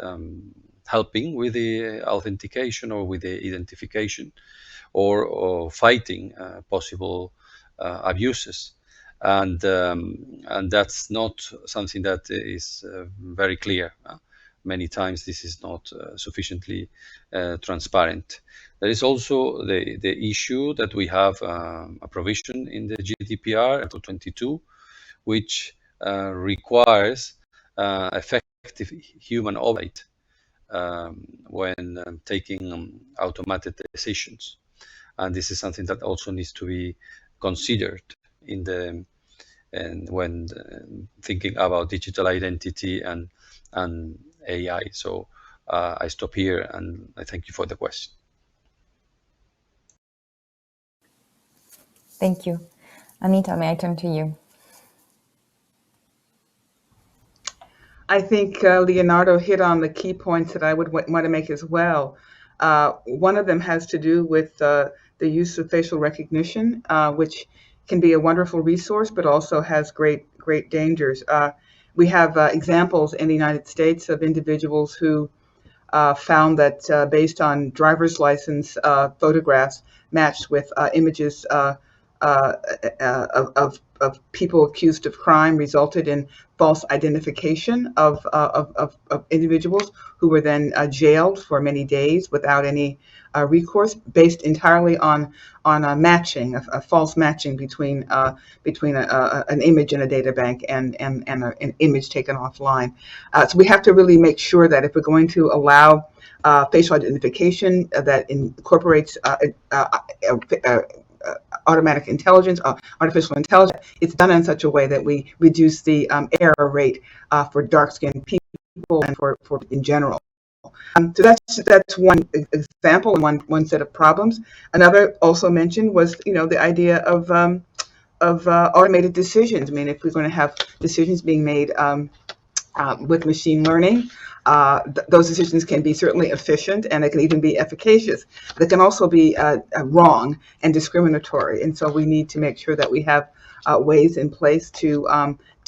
helping with the authentication or with the identification or fighting possible abuses. And that's not something that is very clear. Many times this is not sufficiently transparent. There is also the issue that we have a provision in the GDPR, Article 22, which requires effective human oversight when taking automated decisions. And this is something that also needs to be considered when thinking about digital identity and AI. So I stop here and I thank you for the question. Thank you. Anita, may I turn to you? I think Leonardo hit on the key points that I would want to make as well. One of them has to do with the use of facial recognition, which can be a wonderful resource, but also has great dangers. We have examples in the United States of individuals who found that based on driver's license photographs matched with images of people accused of crime resulted in false identification of individuals who were then jailed for many days without any recourse, based entirely on matching, a false matching between an image in a data bank and an image taken offline. So we have to really make sure that if we're going to allow facial identification that incorporates automatic intelligence, artificial intelligence, it's done in such a way that we reduce the error rate for dark-skinned people and for in general. So that's one example, one set of problems. Another also mentioned was, the idea of automated decisions. I mean, if we're going to have decisions being made with machine learning, those decisions can be certainly efficient, and they can even be efficacious. They can also be wrong and discriminatory, and so we need to make sure that we have ways in place to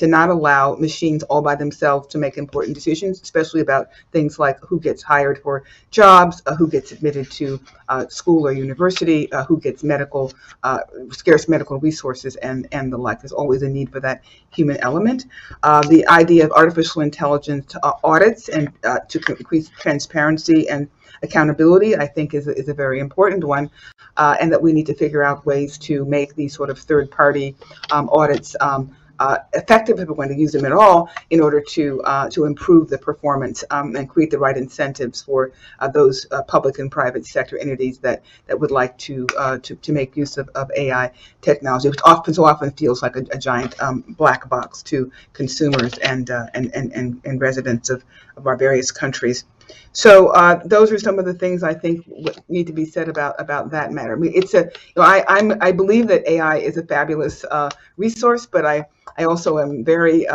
not allow machines all by themselves to make important decisions, especially about things like who gets hired for jobs, who gets admitted to school or university, who gets scarce medical resources, and the like. There's always a need for that human element. The idea of artificial intelligence audits and to increase transparency and accountability, I think, is a very important one, and that we need to figure out ways to make these sort of third-party audits effective, if we're going to use them at all, in order to improve the performance and create the right incentives for those public and private sector entities that would like to make use of AI technology, which so often feels like a giant black box to consumers and residents of our various countries. So those are some of the things I think need to be said about that matter. I mean, I believe that AI is a fabulous resource, but I also am very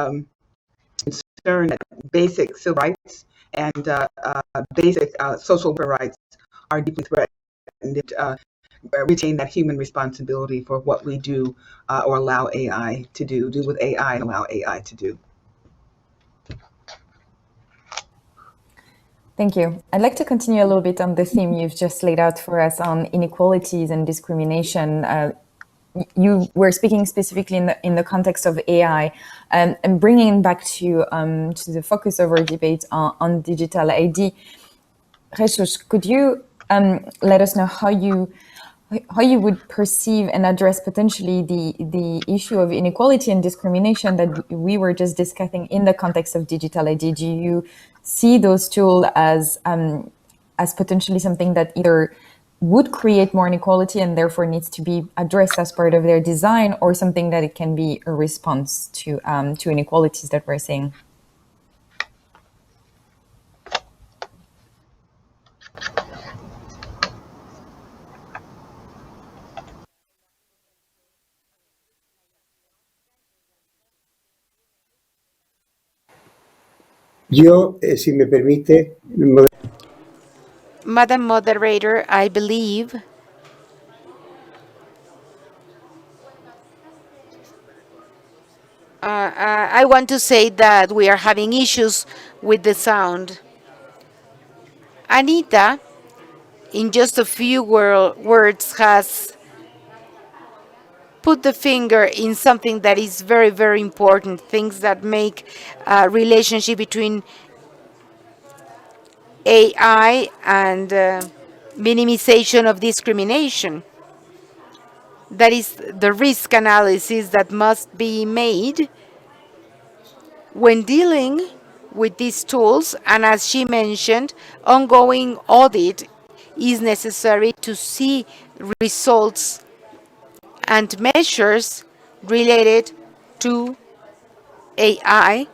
concerned that basic civil rights and basic social rights are deeply threatened. Retain that human responsibility for what we do or allow AI to do with AI and allow AI to do. Thank you. I'd like to continue a little bit on the theme you've just laid out for us on inequalities and discrimination. You were speaking specifically in the context of AI, and bringing back to the focus of our debate on digital ID. Jesus, could you let us know how you would perceive and address potentially the issue of inequality and discrimination that we were just discussing in the context of digital ID? Do you see those tools as potentially something that either would create more inequality and therefore needs to be addressed as part of their design, or something that it can be a response to inequalities that we're seeing? Yo, si me permite, Madam Moderator, I believe I want to say that we are having issues with the sound. Anita, in just a few words, has put the finger in something that is very, very important, things that make a relationship between AI and minimization of discrimination. That is the risk analysis that must be made when dealing with these tools, and as she mentioned, ongoing audit is necessary to see results and measures related to AI,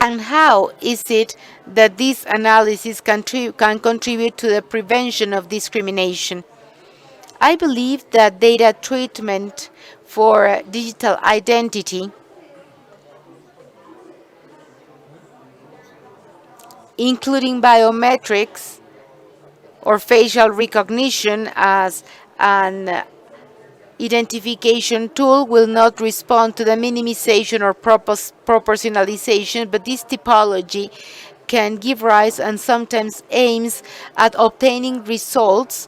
and how is it that this analysis can contribute to the prevention of discrimination. I believe that data treatment for digital identity, including biometrics or facial recognition as an identification tool, will not respond to the minimization or proportionalization, but this typology can give rise and sometimes aims at obtaining results,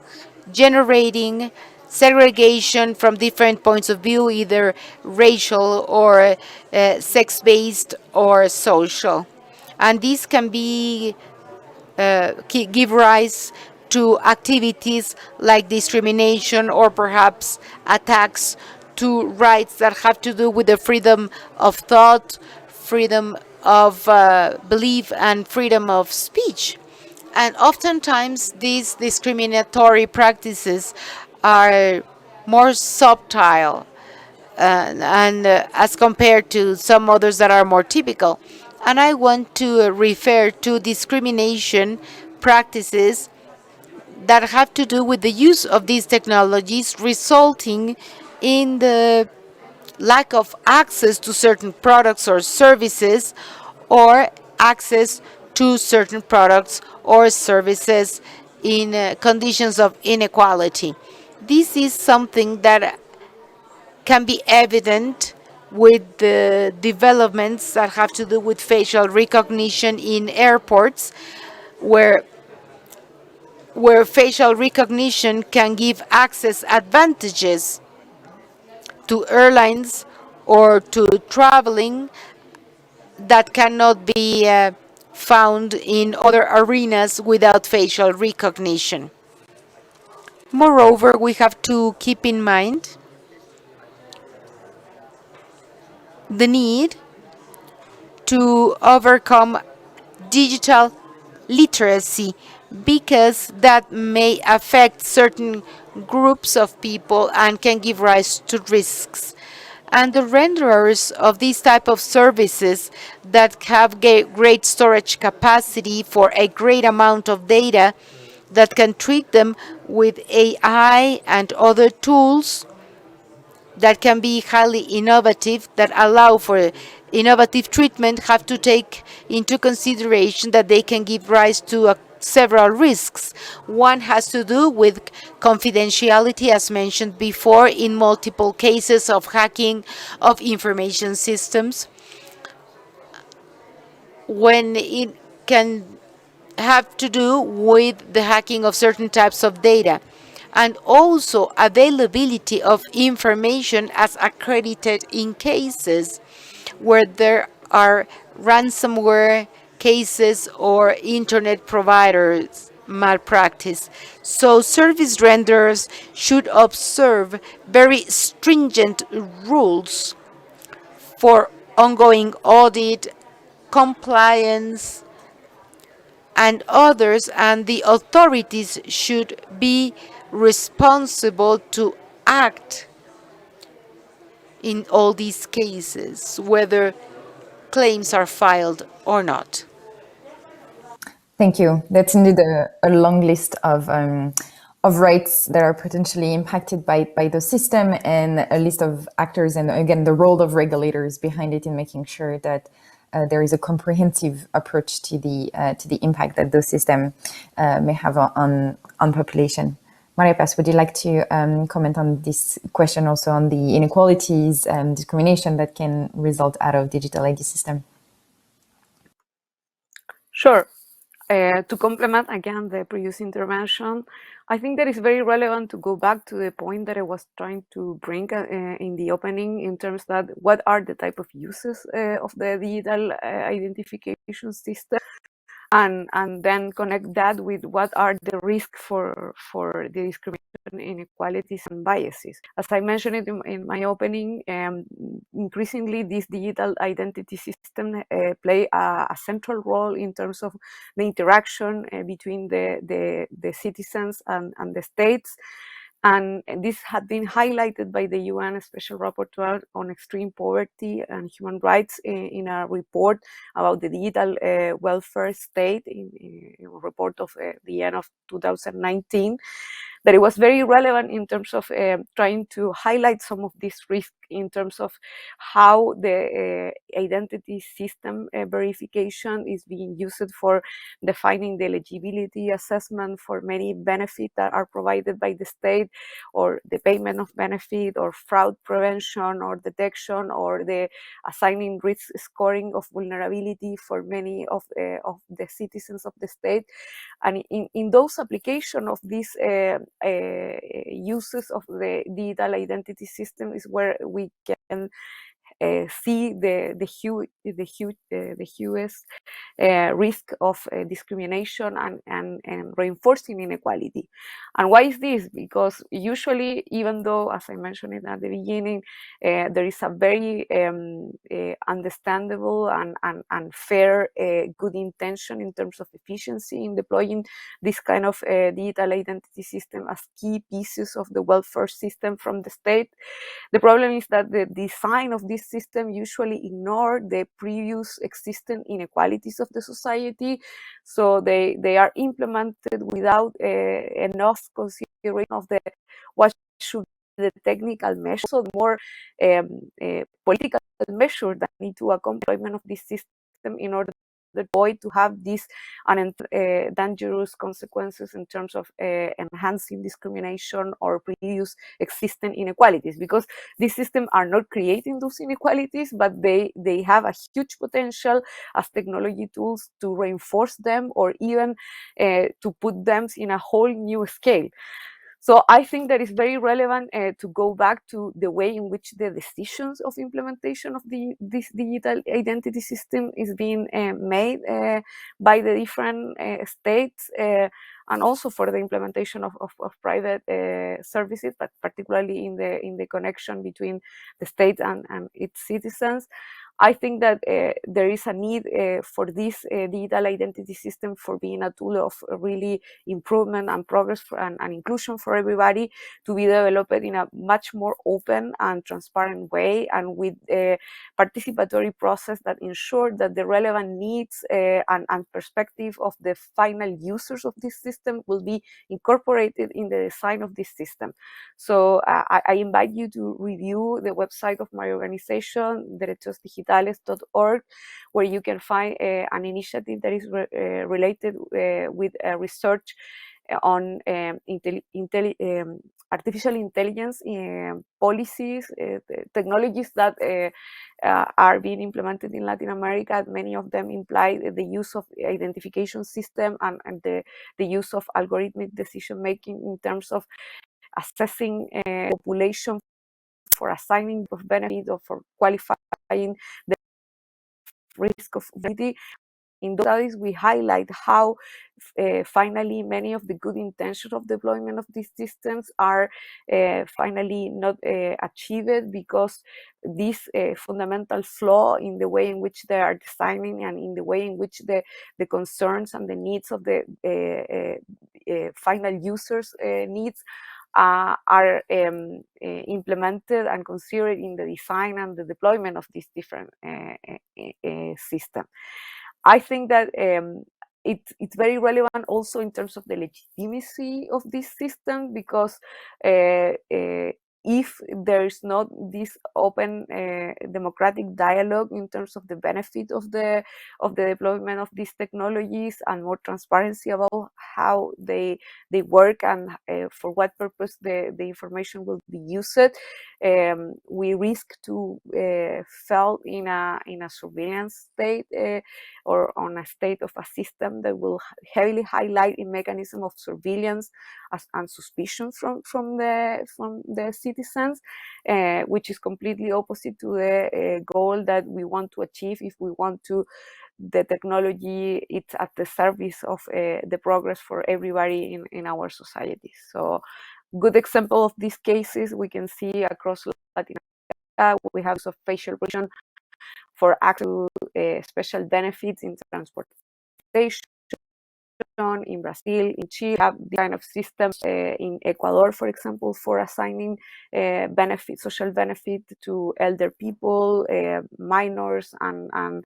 generating segregation from different points of view, either racial or sex-based or social. And this can be give rise to activities like discrimination or perhaps attacks to rights that have to do with the freedom of thought, freedom of belief, and freedom of speech. And oftentimes, these discriminatory practices are more subtle and as compared to some others that are more typical. And I want to refer to discrimination practices that have to do with the use of these technologies, resulting in the lack of access to certain products or services, or access to certain products or services in conditions of inequality. This is something that can be evident with the developments that have to do with facial recognition in airports, where facial recognition can give access advantages to airlines or to traveling that cannot be found in other arenas without facial recognition. Moreover, we have to keep in mind the need to overcome digital literacy, because that may affect certain groups of people and can give rise to risks. And the renderers of these type of services that have great storage capacity for a great amount of data, that can treat them with AI and other tools that can be highly innovative, that allow for innovative treatment, have to take into consideration that they can give rise to several risks. One has to do with confidentiality, as mentioned before, in multiple cases of hacking of information systems, when it can have to do with the hacking of certain types of data, and also availability of information as accredited in cases where there are ransomware cases or internet providers malpractice. So service renderers should observe very stringent rules for ongoing audit, compliance, and others, and the authorities should be responsible to act in all these cases, whether claims are filed or not. Thank you. That's indeed a long list of rights that are potentially impacted by the system, and a list of actors, and again, the role of regulators behind it in making sure that there is a comprehensive approach to the impact that those systems may have on population. Maria Paz, would you like to comment on this question also on the inequalities and discrimination that can result out of digital ID system? Sure. To complement again the previous intervention, I think that it's very relevant to go back to the point that I was trying to bring in the opening, in terms that what are the type of uses of the digital identification system, and then connect that with what are the risks for the discrimination, inequalities, and biases. As I mentioned it in my opening, increasingly this digital identity system play a central role in terms of the interaction between the citizens and the states. And this had been highlighted by the UN Special Rapporteur on Extreme Poverty and Human Rights in a report about the digital welfare state, in a report of the end of 2019, that it was very relevant in terms of trying to highlight some of these risks in terms of how the identity system verification is being used for defining the eligibility assessment for many benefits that are provided by the state, or the payment of benefit, or fraud prevention or detection, or the assigning risk scoring of vulnerability for many of the citizens of the state. And in those application of these uses of the digital identity system is where we can see the hugest risk of discrimination and reinforcing inequality. And why is this? Because usually, even though, as I mentioned it at the beginning, there is a very understandable and fair good intention in terms of efficiency in deploying this kind of digital identity system as key pieces of the welfare system from the state. The problem is that the design of this system usually ignore the previous existing inequalities of the society. So they are implemented without enough consideration of what should be the technical measures, so more political measures that need to accompany of this system in order to have these dangerous consequences in terms of enhancing discrimination or previous existing inequalities, because these systems are not creating those inequalities, but they have a huge potential as technology tools to reinforce them, or even to put them in a whole new scale. So I think that it's very relevant to go back to the way in which the decisions of implementation of this digital identity system is being made by the different states, and also for the implementation of private services, but particularly in the connection between the state and its citizens. I think that there is a need for this digital identity system for being a tool of really improvement and progress and inclusion for everybody, to be developed in a much more open and transparent way, and with a participatory process that ensure that the relevant needs and perspective of the final users of this system will be incorporated in the design of this system. So I invite you to review the website of my organization, derechosdigitales.org, where you can find an initiative that is related with research on artificial intelligence policies, technologies that are being implemented in Latin America. Many of them imply the use of identification system and the use of algorithmic decision making in terms of assessing population for assigning of benefit or for qualifying the risk of vulnerability. In those studies, we highlight how finally many of the good intentions of deployment of these systems are finally not achieved, because this fundamental flaw in the way in which they are designing and in the way in which the concerns and the needs of the final users' needs are implemented and considered in the design and the deployment of these different systems. I think that it's very relevant also in terms of the legitimacy of this system, because if there is not this open democratic dialogue in terms of the benefit of the deployment of these technologies, and more transparency about how they work and for what purpose the information will be used, we risk to fall in a surveillance state or on a state of a system that will heavily highlight a mechanism of surveillance and suspicion from the citizens, which is completely opposite to the goal that we want to achieve if we want to the technology it's at the service of the progress for everybody in our society. So good example of these cases we can see across Latin America. We have some facial recognition for access to special benefits in transportation. In Brazil, in Chile, have the kind of systems in Ecuador, for example, for assigning social benefit to elder people, minors, and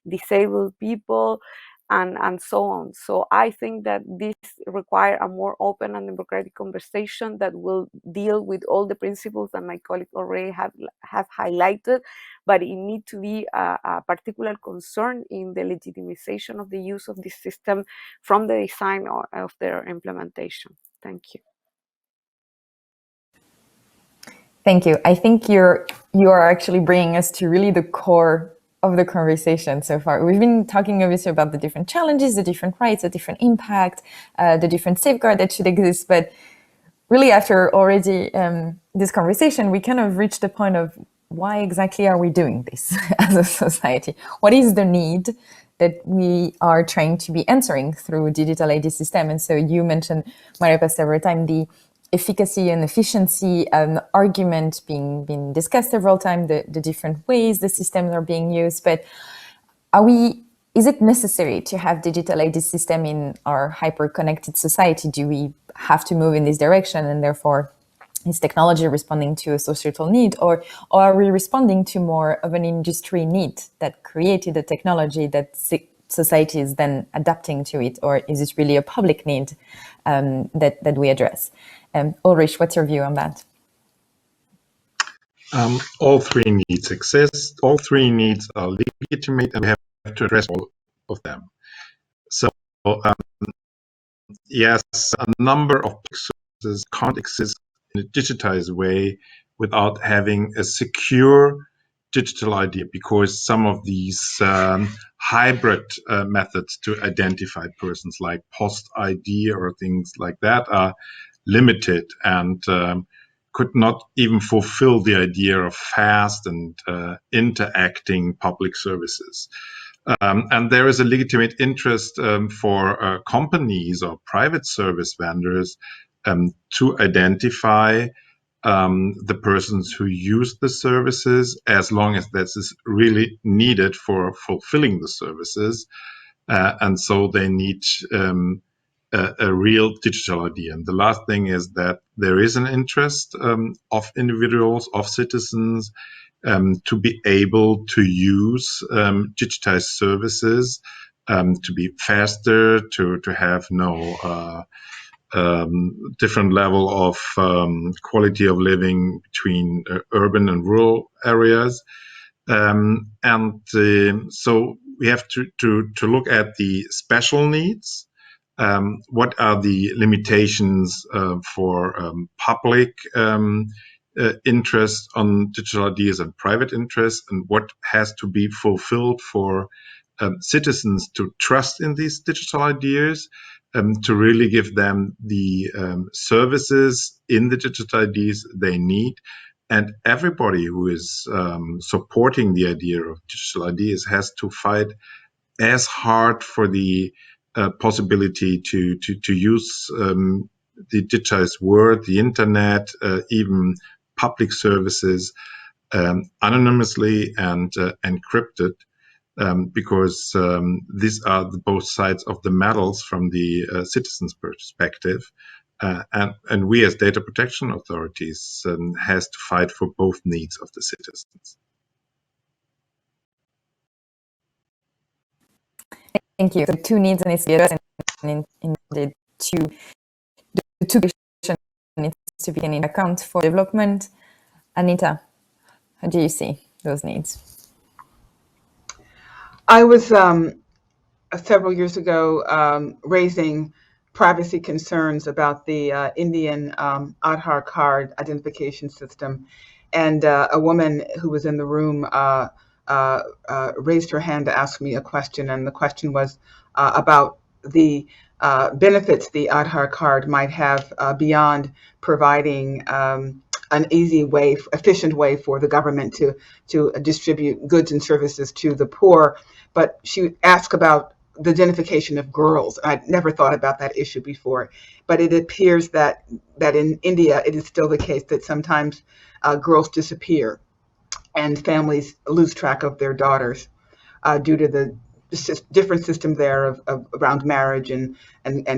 disabled people. and so on. So I think that this requires a more open and democratic conversation that will deal with all the principles that my colleague already have highlighted, but it needs to be a particular concern in the legitimization of the use of this system from the design of their implementation. Thank you. Thank you. I think you are actually bringing us to really the core of the conversation so far. We've been talking obviously about the different challenges, the different rights, the different impact, the different safeguard that should exist. But really, after already this conversation, we kind of reached the point of why exactly are we doing this as a society? What is the need that we are trying to be answering through digital ID system? And so you mentioned, Maria Paz, several times the efficacy and efficiency argument being discussed several times, the different ways the systems are being used. But is it necessary to have digital ID system in our hyper-connected society? Do we have to move in this direction, and therefore is technology responding to a societal need, or are we responding to more of an industry need that created the technology that society is then adapting to it, or is it really a public need that we address? Ulrich, what's your view on that? All three needs exist. All three needs are legitimate, and we have to address all of them. So, yes, a number of services can't exist in a digitized way without having a secure digital ID, because some of these hybrid methods to identify persons, like post ID or things like that, are limited and could not even fulfill the idea of fast and interacting public services. And there is a legitimate interest for companies or private service vendors to identify the persons who use the services, as long as this is really needed for fulfilling the services. And so they need a real digital ID. And the last thing is that there is an interest of individuals, of citizens, to be able to use digitized services, to be faster, to have no different level of quality of living between urban and rural areas. So we have to look at the special needs. What are the limitations for public interest on digital ideas and private interest, and what has to be fulfilled for citizens to trust in these digital ideas, to really give them the services in the digital IDs they need. And everybody who is supporting the idea of digital IDs has to fight as hard for the possibility to use the digitized world, the internet, even public services, anonymously and encrypted, because these are both sides of the medals from the citizen's perspective. And we as data protection authorities has to fight for both needs of the citizens. Thank you. So two needs needs to be addressed, and in the two questions needs to be taken into account for development. Anita, how do you see those needs? I was several years ago raising privacy concerns about the Indian Aadhar card identification system, and a woman who was in the room raised her hand to ask me a question, and the question was about the benefits the Aadhar card might have beyond providing an easy way, efficient way for the government to distribute goods and services to the poor. But she asked about the identification of girls. I'd never thought about that issue before, but it appears that in India, it is still the case that sometimes girls disappear and families lose track of their daughters due to the different system there of around marriage and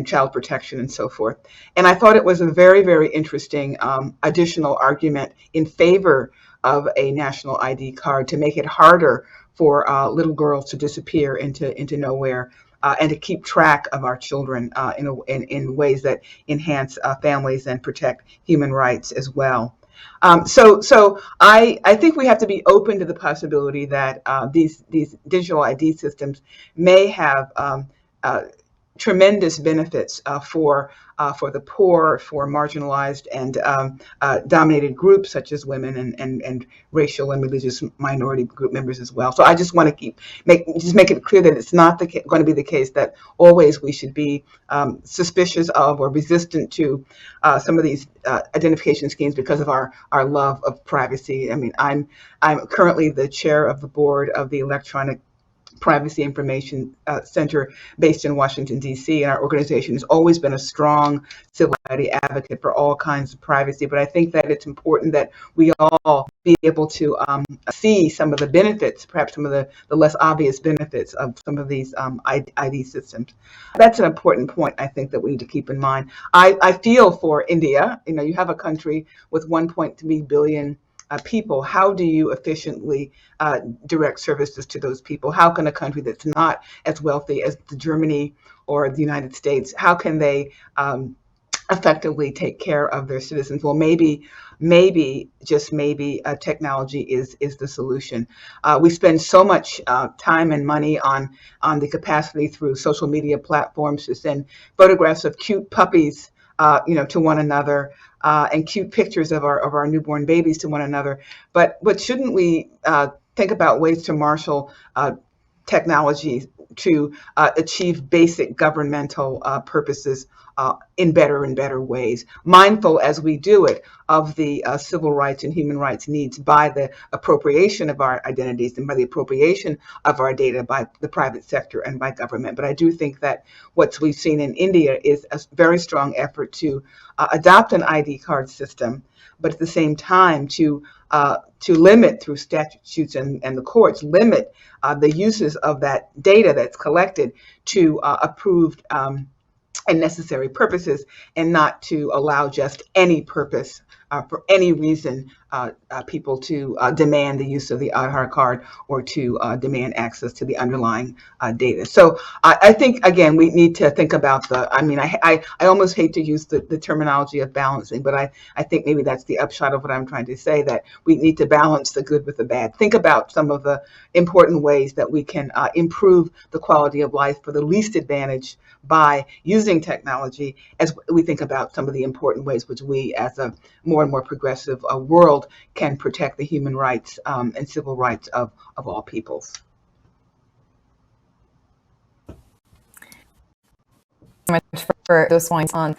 child protection and so forth. And I thought it was a very, very interesting additional argument in favor of a national ID card to make it harder for little girls to disappear into nowhere and to keep track of our children in ways that enhance families and protect human rights as well. So I think we have to be open to the possibility that these digital ID systems may have tremendous benefits for the poor, for marginalized and dominated groups such as women and racial and religious minority group members as well. So I just want to make it clear that it's not going to be the case that always we should be suspicious of or resistant to some of these identification schemes because of our love of privacy. I mean, I'm currently the chair of the board of the Electronic Privacy Information Center based in Washington, D.C. And our organization has always been a strong civil society advocate for all kinds of privacy. But I think that it's important that we all be able to see some of the benefits, perhaps some of the less obvious benefits of some of these ID systems. That's an important point, I think, that we need to keep in mind. I feel for India. You know, you have a country with 1.3 billion people. How do you efficiently direct services to those people? How can a country that's not as wealthy as Germany or the United States, how can they effectively take care of their citizens? Well, maybe, just maybe, technology is the solution. We spend so much time and money on the capacity through social media platforms to send photographs of cute puppies, to one another, and cute pictures of our newborn babies to one another. But shouldn't we think about ways to marshal technology to achieve basic governmental purposes in better and better ways, mindful as we do it of the civil rights and human rights needs by the appropriation of our identities and by the appropriation of our data by the private sector and by government. But I do think that what we've seen in India is a very strong effort to adopt an ID card system, but at the same time to limit through statutes and the courts, limit the uses of that data that's collected to approved and necessary purposes, and not to allow just any purpose for any reason people to demand the use of the Aadhar card or to demand access to the underlying data. So I think, again, we need to think about I almost hate to use the terminology of balancing, but I think maybe that's the upshot of what I'm trying to say, that we need to balance the good with the bad. Think about some of the important ways that we can improve the quality of life for the least advantaged by using technology, as we think about some of the important ways which we, as a more and more progressive world, can protect the human rights and civil rights of all peoples. Much for those points on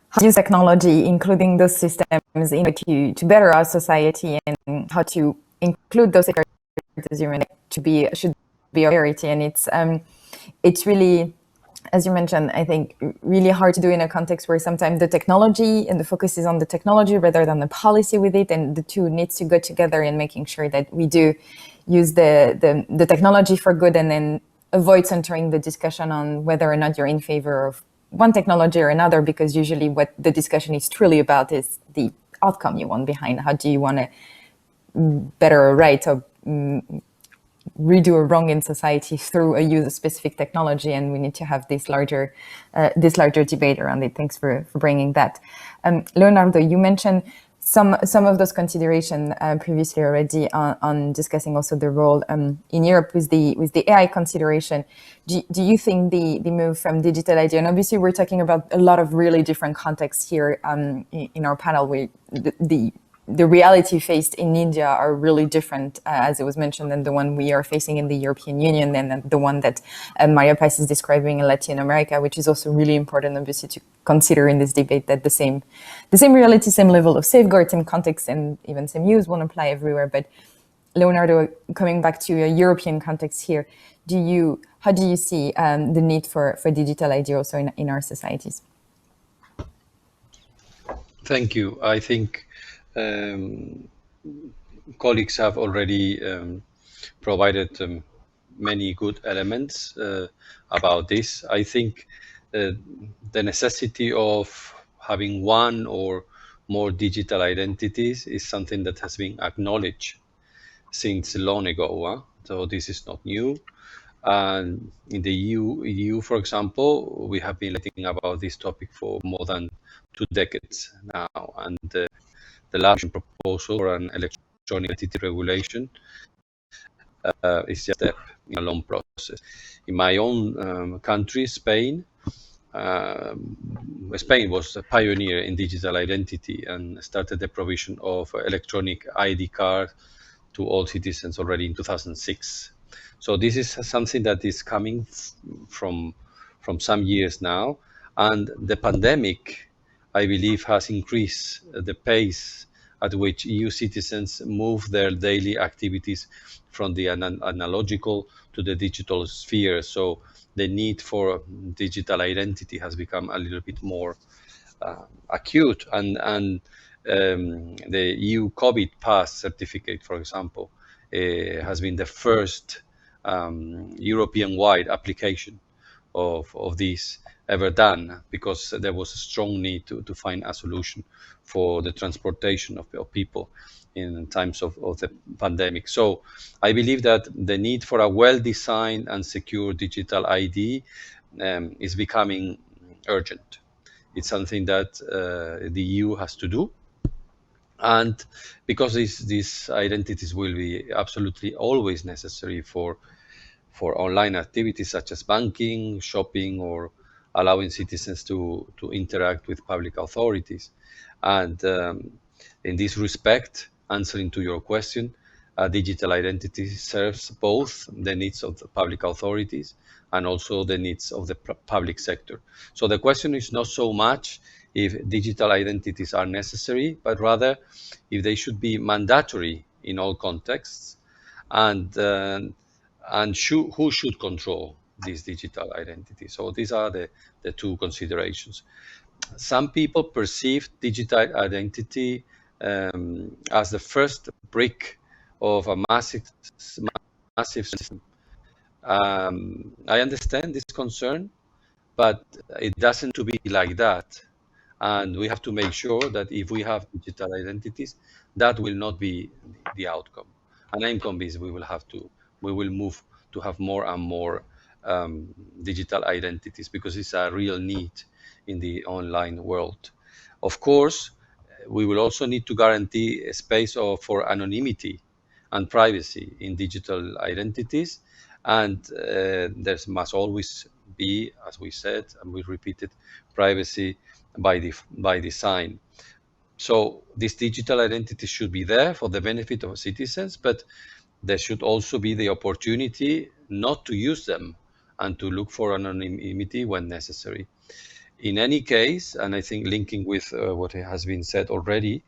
how to use technology, including those systems, to better our society, and how to include those sectors, as you mentioned, should be a priority. And it's really, as you mentioned, I think really hard to do in a context where sometimes the technology and the focus is on the technology rather than the policy with it, and the two needs to go together in making sure that we do use the technology for good, and then avoid centering the discussion on whether or not you're in favor of one technology or another, because usually what the discussion is truly about is the outcome you want behind. How do you want to better or right or redo a wrong in society through a use of specific technology? And we need to have this larger debate around it. Thanks for bringing that. Leonardo, you mentioned some of those considerations previously already on discussing also the role in Europe with the AI consideration. Do you think the move from digital ID, and obviously we're talking about a lot of really different contexts here in our panel, where the reality faced in India are really different, as it was mentioned, than the one we are facing in the European Union, and the one that Maria Paz is describing in Latin America, which is also really important, obviously, to consider in this debate, that the same reality, same level of safeguards, same context, and even same use won't apply everywhere. But Leonardo, coming back to a European context here, how do you see the need for digital ID also in our societies? Thank you. I think colleagues have already provided many good elements about this. I think the necessity of having one or more digital identities is something that has been acknowledged since long ago. So this is not new. And in the EU, for example, we have been writing about this topic for more than 2 decades now. And the last proposal for an electronic identity regulation is just a step in a long process. In my own country, Spain, Spain was a pioneer in digital identity and started the provision of electronic ID card to all citizens already in 2006. So this is something that is coming from some years now, and the pandemic, I believe, has increased the pace at which EU citizens move their daily activities from the analogical to the digital sphere. So the need for digital identity has become a little bit more acute, and the EU COVID pass certificate, for example, has been the first European-wide application of this ever done, because there was a strong need to find a solution for the transportation of people in times of the pandemic. So I believe that the need for a well-designed and secure digital ID is becoming urgent. It's something that the EU has to do. And because these identities will be absolutely always necessary for online activities such as banking, shopping, or allowing citizens to interact with public authorities. And in this respect, answering to your question, digital identity serves both the needs of the public authorities and also the needs of the public sector. So the question is not so much if digital identities are necessary, but rather if they should be mandatory in all contexts, and who should control this digital identity. So these are the two considerations. Some people perceive digital identity as the first brick of a massive system. I understand this concern, but it doesn't to be like that. And we have to make sure that if we have digital identities, that will not be the outcome. And I'm convinced we will move to have more and more digital identities, because it's a real need in the online world. Of course, we will also need to guarantee a space for anonymity and privacy in digital identities. And there must always be, as we said, and we repeated, privacy by design. So this digital identity should be there for the benefit of citizens, but there should also be the opportunity not to use them and to look for anonymity when necessary. In any case, and I think linking with what has been said already,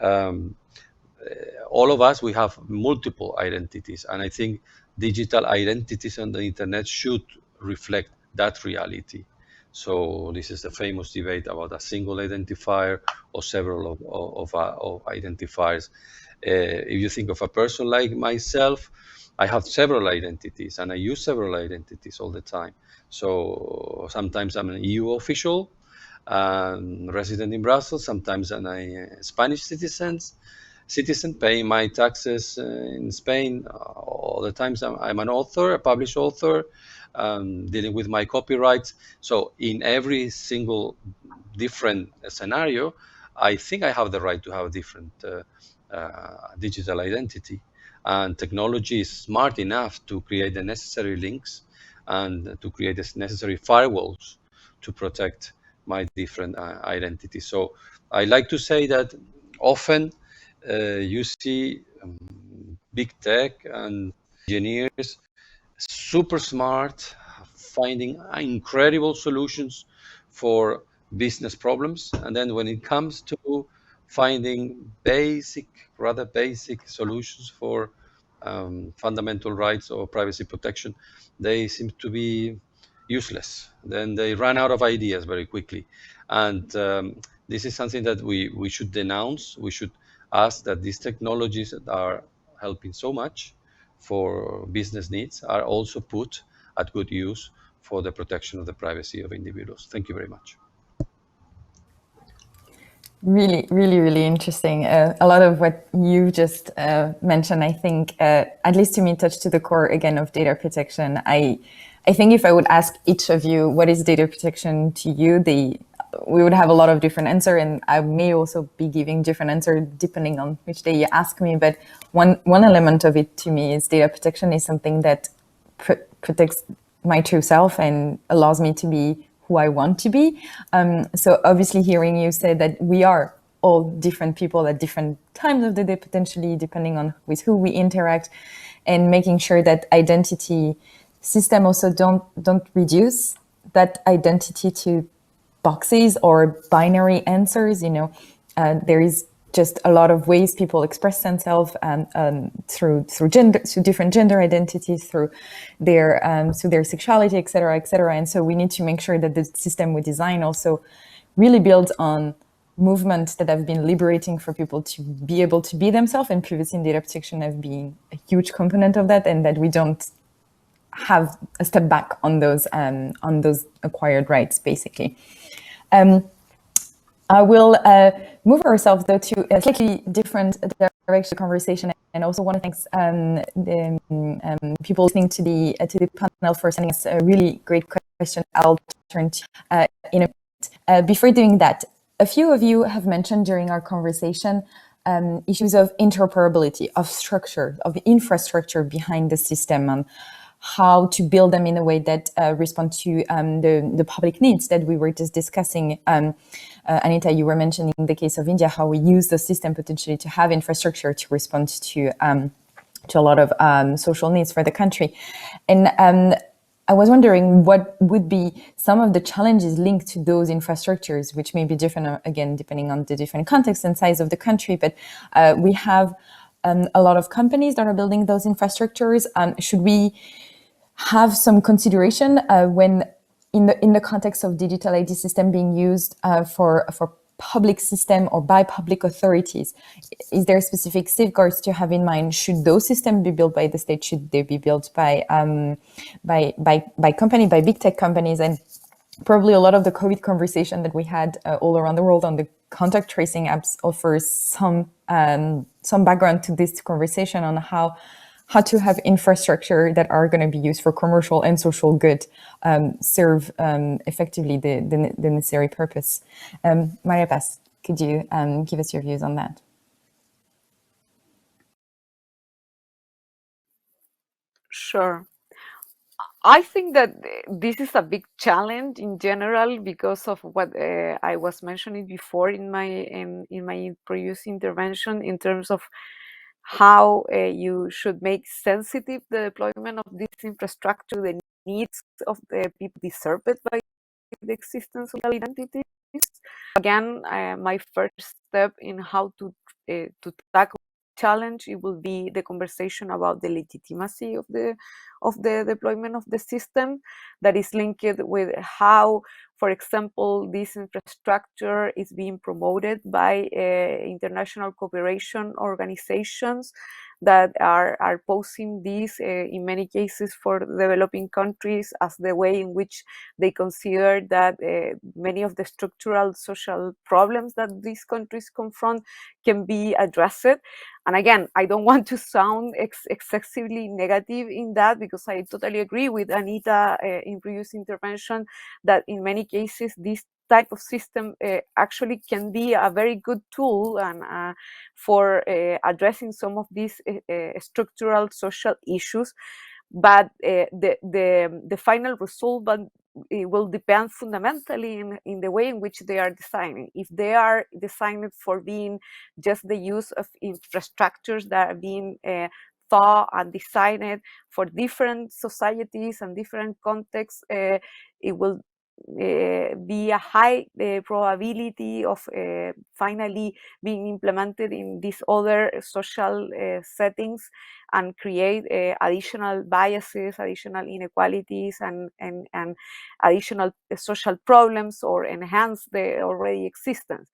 all of us, we have multiple identities, and I think digital identities on the internet should reflect that reality. So this is the famous debate about a single identifier or several of identifiers. If you think of a person like myself, I have several identities, and I use several identities all the time. So sometimes I'm an EU official, resident in Brussels. Sometimes I'm a Spanish citizen paying my taxes in Spain. All the times I'm an author, a published author, dealing with my copyrights. So in every single different scenario, I think I have the right to have a different digital identity. And technology is smart enough to create the necessary links and to create the necessary firewalls to protect my different identities. So I like to say that often you see big tech and engineers super smart, finding incredible solutions for business problems. And then when it comes to finding rather basic solutions for fundamental rights or privacy protection, they seem to be useless. Then they run out of ideas very quickly. And this is something that we should denounce. We should ask that these technologies that are helping so much for business needs are also put at good use for the protection of the privacy of individuals. Thank you very much. Really interesting. A lot of what you just mentioned, I think, at least to me, touched to the core again of data protection. I think if I would ask each of you what is data protection to you, we would have a lot of different answer, and I may also be giving different answer depending on which day you ask me. But one element of it to me is data protection is something that protects my true self and allows me to be who I want to be. So obviously hearing you say that we are all different people at different times of the day, potentially depending on with who we interact, and making sure that identity system also don't reduce that identity to boxes or binary answers. There is just a lot of ways people express themselves through gender, through different gender identities, through their sexuality, et cetera. And so we need to make sure that the system we design also really builds on movements that have been liberating for people to be able to be themselves, and privacy and data protection have been a huge component of that, and that we don't have a step back on those acquired rights, basically. I will move ourselves, though, to a slightly different direction of conversation, and also want to thank the people listening to the panel for sending us a really great question. I'll turn to in a minute. Before doing that, a few of you have mentioned during our conversation issues of interoperability, of structure, of infrastructure behind the system, and how to build them in a way that respond to the public needs that we were just discussing. Anita, you were mentioning the case of India, how we use the system potentially to have infrastructure to respond to a lot of social needs for the country. And I was wondering what would be some of the challenges linked to those infrastructures, which may be different, again, depending on the different context and size of the country. But we have a lot of companies that are building those infrastructures. Should we have some consideration when in the context of digital ID system being used for public system or by public authorities? Is there specific safeguards to have in mind? Should those systems be built by the state? Should they be built by big tech companies? And probably a lot of the COVID conversation that we had all around the world on the contact tracing apps offers some background to this conversation on how to have infrastructure that are going to be used for commercial and social good, serve effectively the necessary purpose. Maria Paz, could you give us your views on that? Sure. I think that this is a big challenge in general because of what I was mentioning before in my previous intervention, in terms of how you should make sensitive the deployment of this infrastructure, the needs of the people disturbed by the existence of identities. Again, my first step in how to tackle challenge, it will be the conversation about the legitimacy of the deployment of the system, that is linked with how, for example, this infrastructure is being promoted by international cooperation organizations that are posing this in many cases for developing countries as the way in which they consider that many of the structural social problems that these countries confront can be addressed. And again, I don't want to sound excessively negative in that, because I totally agree with Anita in previous intervention that in many cases this type of system actually can be a very good tool and for addressing some of these structural social issues. But the final result, but it will depend fundamentally in the way in which they are designed. If they are designed for being just the use of infrastructures that are being thought and designed for different societies and different contexts, it will be a high probability of finally being implemented in these other social settings and create additional biases, additional inequalities, and additional social problems, or enhance the already existence.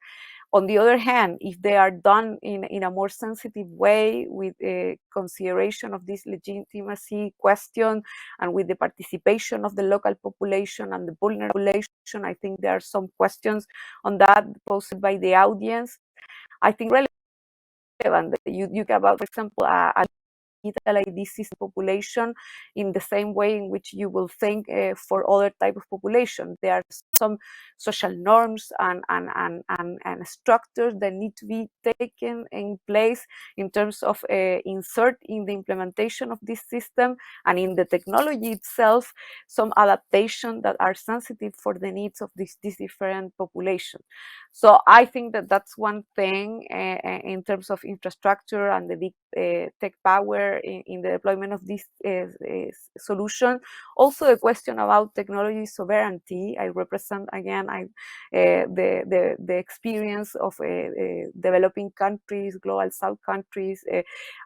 On the other hand, if they are done in a more sensitive way with a consideration of this legitimacy question and with the participation of the local population and the vulnerable population, I think there are some questions on that posed by the audience. I think relevant. You can about, for example, a digital ID system population in the same way in which you will think for other type of population. There are some social norms and structures that need to be taken in place in terms of insert in the implementation of this system and in the technology itself, some adaptation that are sensitive for the needs of this different population. So I think that that's one thing in terms of infrastructure and the big tech power in the deployment of this solution. Also, a question about technology sovereignty. I represent again the experience of developing countries, global South countries,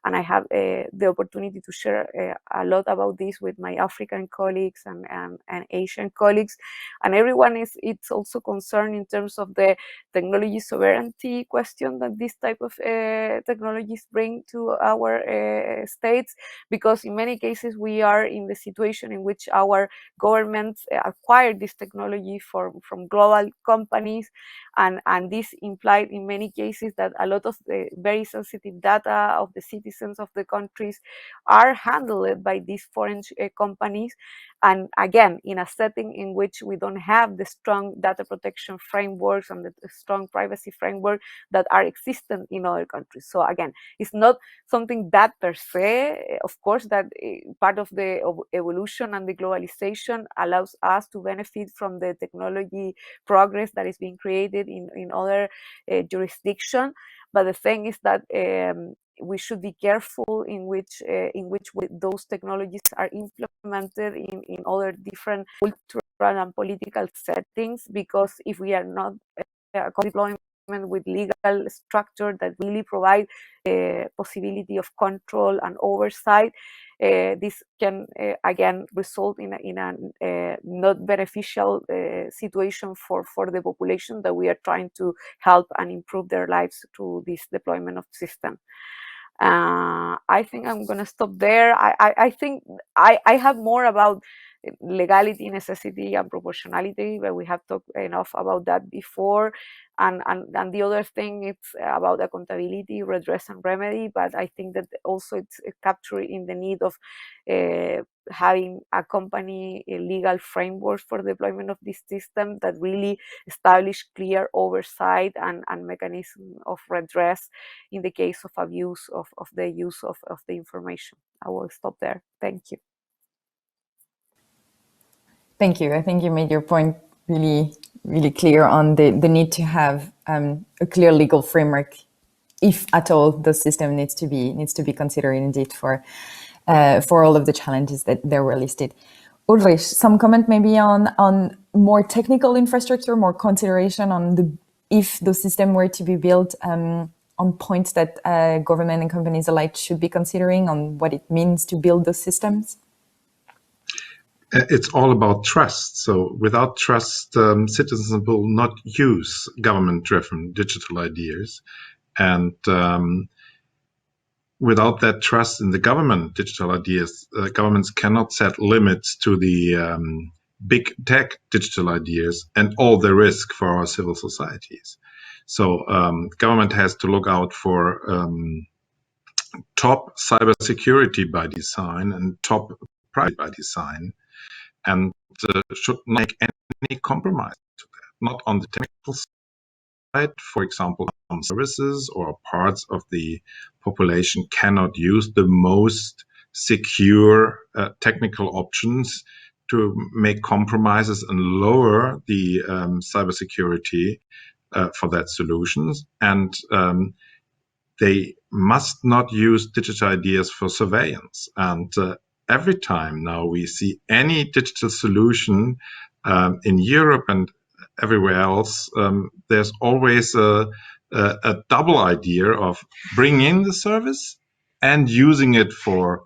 and I have the opportunity to share a lot about this with my African colleagues and Asian colleagues, and everyone it's also concerned in terms of the technology sovereignty question that this type of technologies bring to our states, because in many cases we are in the situation in which our governments acquire this technology from global companies, and this implied in many cases that a lot of the very sensitive data of the citizens of the countries are handled by these foreign companies, and again in a setting in which we don't have the strong data protection frameworks and the strong privacy framework that are existent in other countries. So again, it's not something bad per se. Of course, that part of the evolution and the globalization allows us to benefit from the technology progress that is being created in other jurisdictions. But the thing is that we should be careful in which those technologies are implemented in other different cultural and political settings, because if we are not deployment with legal structure that really provide possibility of control and oversight, this can again result in a not beneficial situation for the population that we are trying to help and improve their lives through this deployment of system. I think I'm going to stop there. I think I have more about legality, necessity, and proportionality, but we have talked enough about that before. And the other thing, it's about accountability, redress, and remedy. But I think that also it's capturing the need of having a company a legal framework for the deployment of this system that really establish clear oversight and mechanism of redress in the case of abuse of the use of the information. I will stop there. Thank you. Thank you. I think you made your point really, really clear on the need to have a clear legal framework, if at all the system needs to be considered indeed for all of the challenges that there were listed. Ulrich, some comment maybe on more technical infrastructure, more consideration on if the system were to be built on points that government and companies alike should be considering on what it means to build those systems? It's all about trust. So without trust, citizens will not use government-driven digital ideas. And without that trust in the government digital ideas, governments cannot set limits to the big tech digital ideas and all the risk for our civil societies. So government has to look out for top cybersecurity by design and top privacy by design, and should not make any compromise to that. Not on the technical side, for example, some services or parts of the population cannot use the most secure technical options to make compromises and lower the cybersecurity for that solutions. And they must not use digital ideas for surveillance. And every time now we see any digital solution in Europe and everywhere else, there's always a double idea of bringing in the service and using it for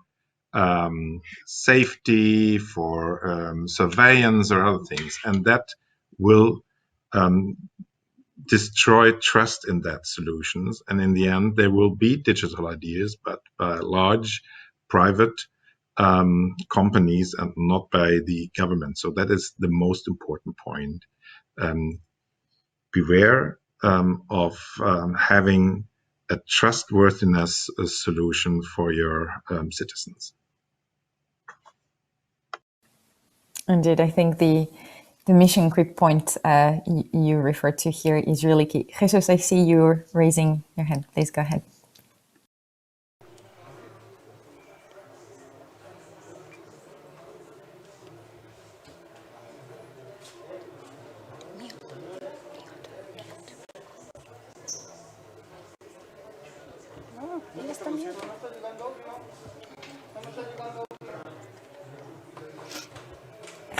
safety, for surveillance or other things. And that will destroy trust in that solutions. And in the end, there will be digital ideas, but by large private companies and not by the government. So that is the most important point. Beware of having a trustworthiness solution for your citizens. Indeed, I think the mission creep point you referred to here is really key. Jesus, I see you raising your hand. Please go ahead.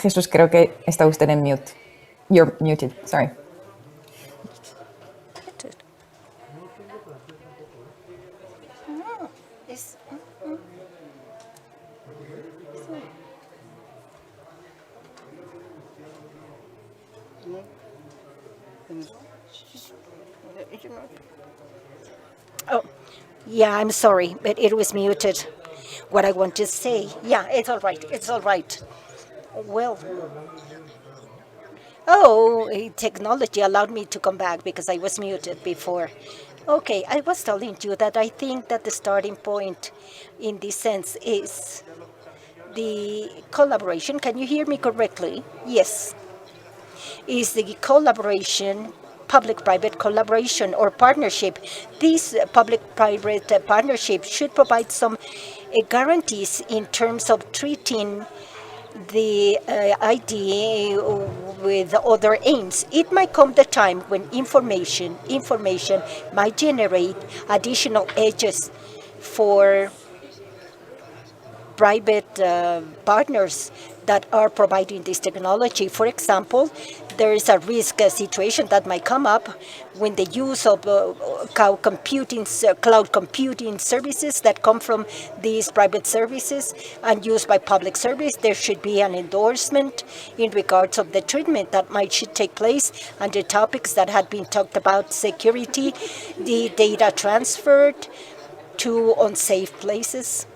Jesús, creo que está usted en mute. You're muted, sorry. Oh, yeah, I'm sorry, but it was muted. What I want to say, yeah, it's all right. It's all right. Well, technology allowed me to come back because I was muted before. Okay, I was telling you that I think that the starting point in this sense is the collaboration. Can you hear me correctly? Yes. Is the collaboration, public-private collaboration or partnership. This public-private partnership should provide some guarantees in terms of treating the ID with other aims. It might come the time when information might generate additional edges for private partners that are providing this technology. For example, there is a risk situation that might come up when the use of cloud computing services that come from these private services and used by public service. There should be an endorsement in regards of the treatment that should take place and the topics that had been talked about: security, the data transferred to unsafe places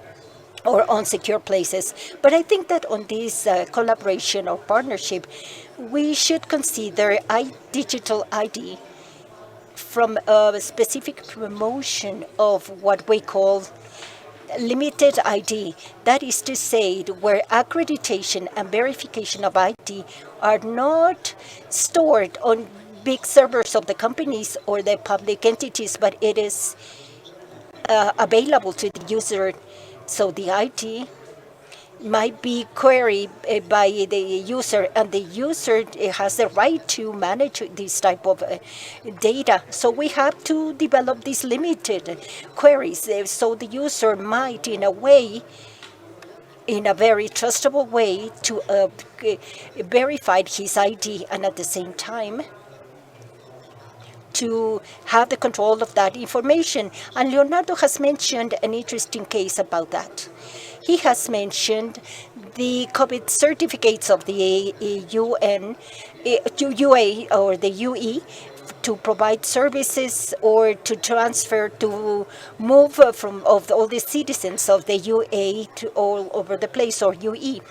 or unsecure places. But I think that on this collaboration or partnership, we should consider digital ID from a specific promotion of what we call limited ID. That is to say, where accreditation and verification of ID are not stored on big servers of the companies or the public entities, but it is available to the user. So the ID might be queried by the user, and the user has the right to manage this type of data. So we have to develop these limited queries so the user might, in a way, in a very trustable way, to verify his ID and at the same time to have the control of that information. And Leonardo has mentioned an interesting case about that. He has mentioned the COVID certificates of the UA or the UE to provide services or to transfer, to move from all the citizens of the UA to all over the place, or UE.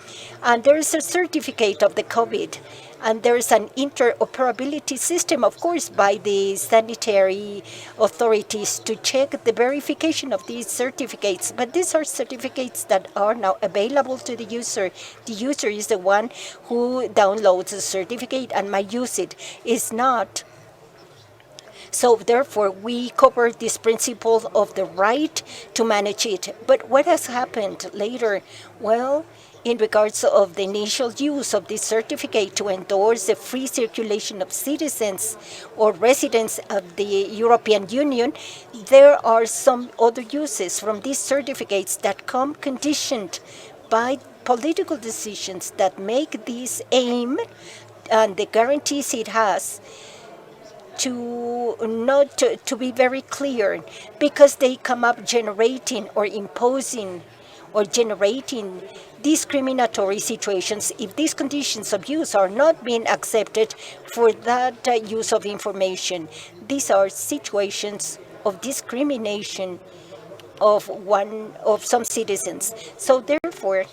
And there is a certificate of the COVID. And there is an interoperability system, of course, by the sanitary authorities to check the verification of these certificates. But these are certificates that are now available to the user. The user is the one who downloads the certificate and might use it. Is not. So therefore, we cover this principle of the right to manage it. But what has happened later? Well, in regards of the initial use of this certificate to endorse the free circulation of citizens or residents of the European Union, there are some other uses from these certificates that come conditioned by political decisions that make this aim and the guarantees it has to be very clear, because they come up generating or imposing or generating discriminatory situations if these conditions of use are not being accepted for that use of information. These are situations of discrimination of some citizens. So therefore,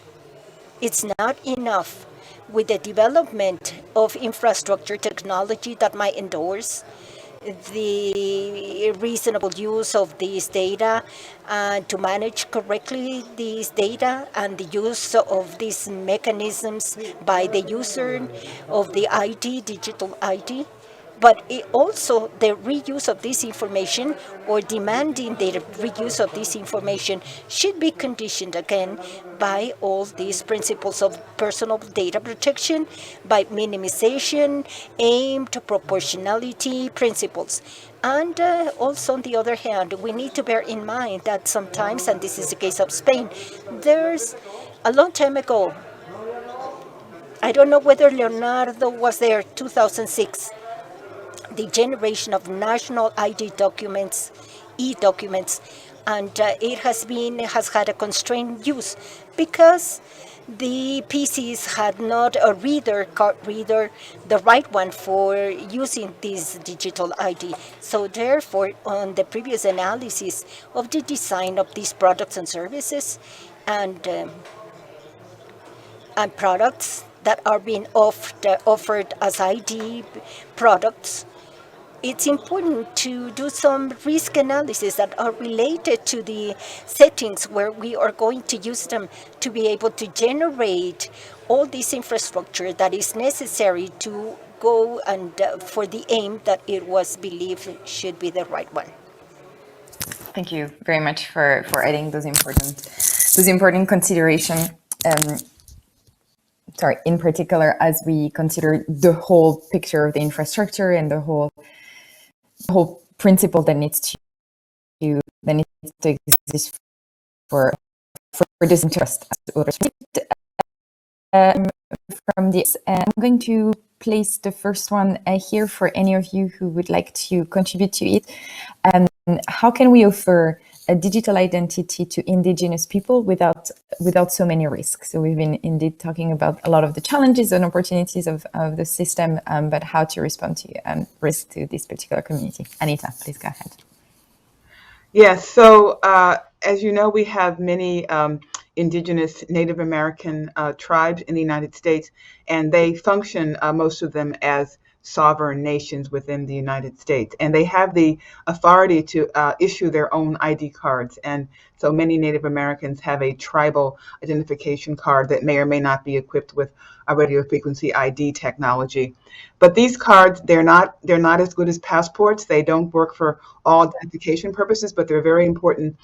it's not enough with the development of infrastructure technology that might endorse the reasonable use of these data and to manage correctly these data and the use of these mechanisms by the user of the ID, digital ID. But also the reuse of this information or demanding the reuse of this information should be conditioned again by all these principles of personal data protection, by minimization, aimed proportionality principles. And also, on the other hand, we need to bear in mind that sometimes, and this is the case of Spain, there's a long time ago, I don't know whether Leonardo was there, 2006, the generation of national ID documents, e-documents, and it has had a constrained use because the PCs had not a card reader, the right one for using this digital ID. So therefore, on the previous analysis of the design of these products and services, and products that are being offered as ID products, it's important to do some risk analysis that are related to the settings where we are going to use them to be able to generate all this infrastructure that is necessary to go and for the aim that it was believed should be the right one. Thank you very much for adding those important considerations. In particular, as we consider the whole picture of the infrastructure and the whole principle that needs to exist for this interest. From this, I'm going to place the first one here for any of you who would like to contribute to it. How can we offer a digital identity to indigenous people without so many risks? So we've been indeed talking about a lot of the challenges and opportunities of the system, but how to respond to risk to this particular community. Anita, please go ahead. Yes, so as you know, we have many indigenous Native American tribes in the United States, and they function, most of them, as sovereign nations within the United States. And they have the authority to issue their own ID cards. And so many Native Americans have a tribal identification card that may or may not be equipped with a radio frequency ID technology. But these cards, they're not as good as passports. They don't work for all identification purposes, but they're very important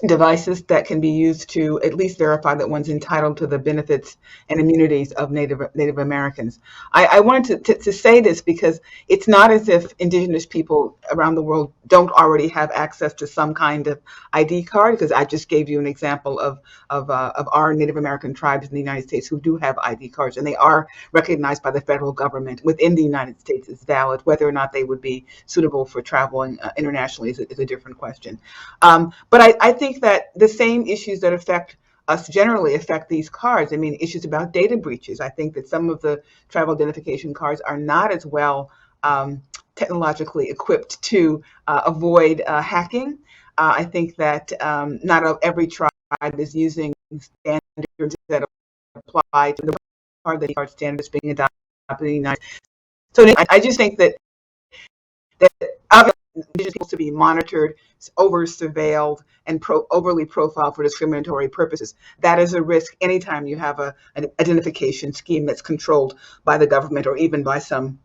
devices that can be used to at least verify that one's entitled to the benefits and immunities of Native Americans. I wanted to say this because it's not as if indigenous people around the world don't already have access to some kind of ID card, because I just gave you an example of our Native American tribes in the United States who do have ID cards, and they are recognized by the federal government within the United States as valid. Whether or not they would be suitable for traveling internationally is a different question. But I think that the same issues that affect us generally affect these cards. I mean, issues about data breaches. I think that some of the travel identification cards are not as well technologically equipped to avoid hacking. I think that not every tribe is using standards that apply to the card standards being adopted in the United States. So I just think that indigenous people to be monitored, over-surveilled, and overly profiled for discriminatory purposes. That is a risk anytime you have an identification scheme that's controlled by the government or even by some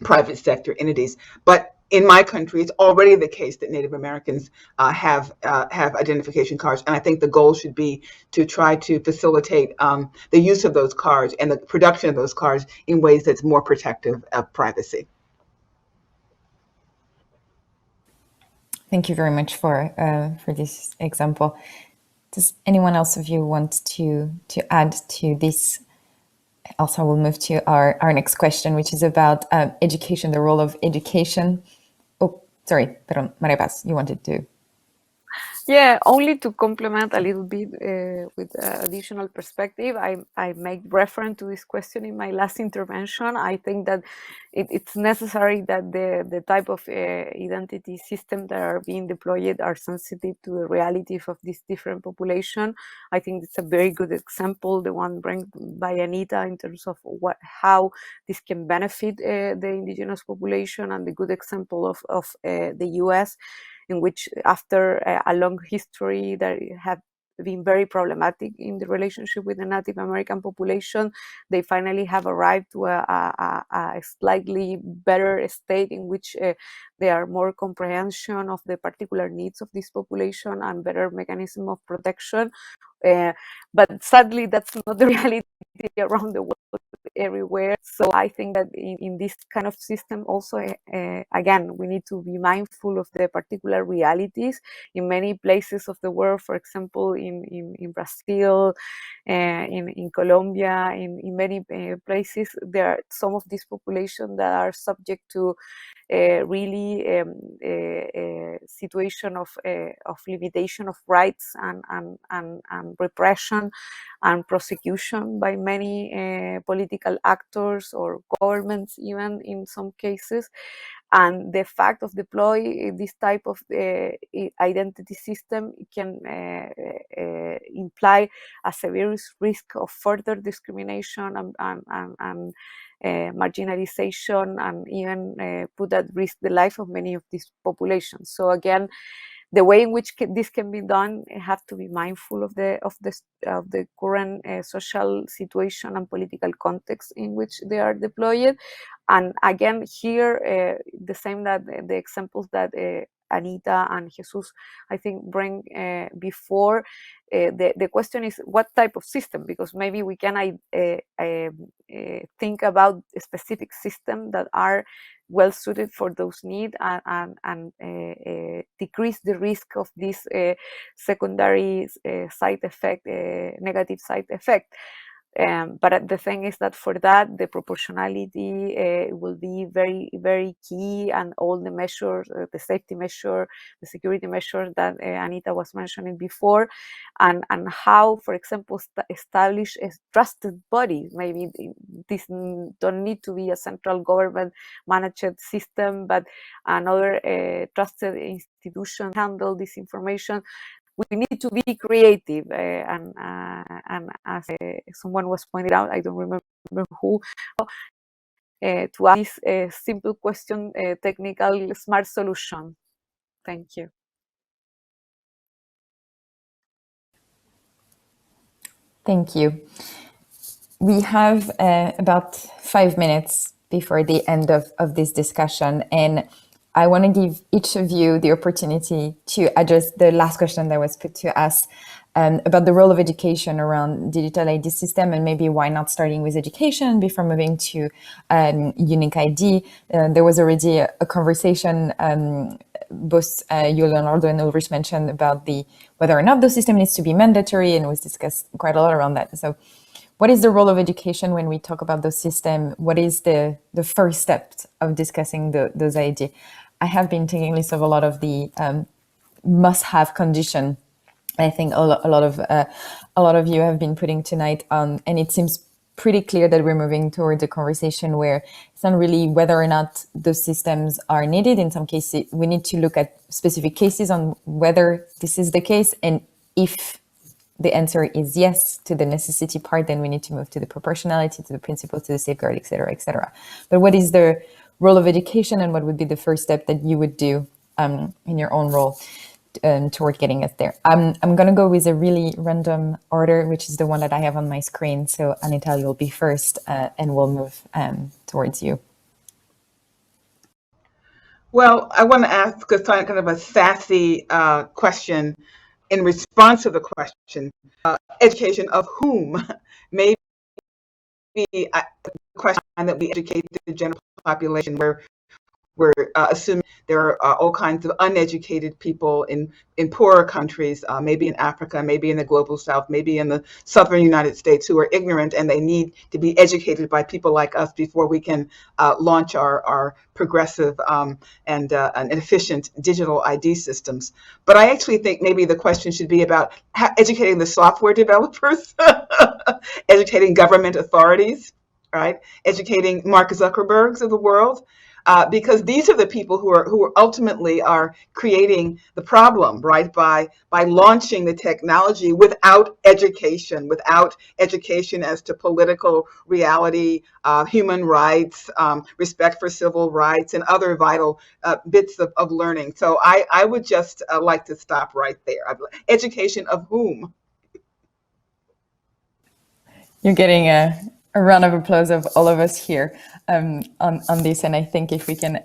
private sector entities. But in my country, it's already the case that Native Americans have identification cards, and I think the goal should be to try to facilitate the use of those cards and the production of those cards in ways that's more protective of privacy. Thank you very much for this example. Does anyone else of you want to add to this? Also, we'll move to our next question, which is about education, the role of education. Oh, sorry, perdón, María Paz, you wanted to. Yeah, only to complement a little bit with additional perspective, I make reference to this question in my last intervention. I think that it's necessary that the type of identity systems that are being deployed are sensitive to the realities of this different population. I think it's a very good example, the one brought by Anita, in terms of how this can benefit the indigenous population, and the good example of the US, in which after a long history that have been very problematic in the relationship with the Native American population, they finally have arrived to a slightly better state in which there are more comprehension of the particular needs of this population and better mechanism of protection. But sadly, that's not the reality around the world everywhere. So I think that in this kind of system also, again, we need to be mindful of the particular realities in many places of the world. For example, in Brazil, in Colombia, in many places, there are some of these populations that are subject to really situation of limitation of rights and repression and prosecution by many political actors or governments, even in some cases. And the fact of deploy this type of identity system can imply a severe risk of further discrimination and marginalization, and even put at risk the life of many of these populations. So again, the way in which this can be done have to be mindful of the current social situation and political context in which they are deployed. And again, here the same that the examples that Anita and Jesus, I think, bring before. The question is what type of system, because maybe we can think about a specific system that are well suited for those needs and decrease the risk of this secondary side effect, negative side effect. But the thing is that for that, the proportionality will be very, very key, and all the measures, the safety measure, the security measures that Anita was mentioning before, and how, for example, establish a trusted body. Maybe this don't need to be a central government managed system, but another trusted institution handle this information. We need to be creative, and as someone was pointed out, I don't remember who, to ask this simple question, technical smart solution. Thank you. Thank you. We have about 5 minutes before the end of this discussion, and I want to give each of you the opportunity to address the last question that was put to us about the role of education around digital ID system, and maybe why not starting with education before moving to unique ID. There was already a conversation, both you, Leonardo, and Ulrich mentioned about whether or not the system needs to be mandatory, and was discussed quite a lot around that. So what is the role of education when we talk about the system? What is the first step of discussing those ideas? I have been taking list of a lot of the must-have condition. I think a lot of you have been putting tonight on, and it seems pretty clear that we're moving towards a conversation where it's not really whether or not those systems are needed. In some cases, we need to look at specific cases on whether this is the case, and if the answer is yes to the necessity part, then we need to move to the proportionality, to the principle, to the safeguard, et cetera, et cetera. But what is the role of education, and what would be the first step that you would do in your own role toward getting us there? I'm going to go with a really random order, which is the one that I have on my screen. So Anita, you'll be first, and we'll move towards you. Well, I want to ask a kind of a sassy question in response to the question, education of whom? Maybe the question that we educate the general population, where we're assuming there are all kinds of uneducated people in poorer countries, maybe in Africa, maybe in the global south, maybe in the southern United States, who are ignorant, and they need to be educated by people like us before we can launch our progressive and efficient digital ID systems. But I actually think maybe the question should be about educating the software developers, educating government authorities, right? Educating Mark Zuckerbergs of the world, because these are the people who ultimately are creating the problem, right? By launching the technology without education as to political reality, human rights, respect for civil rights, and other vital bits of learning. So I would just like to stop right there. Education of whom? You're getting a round of applause of all of us here on this. And I think if we can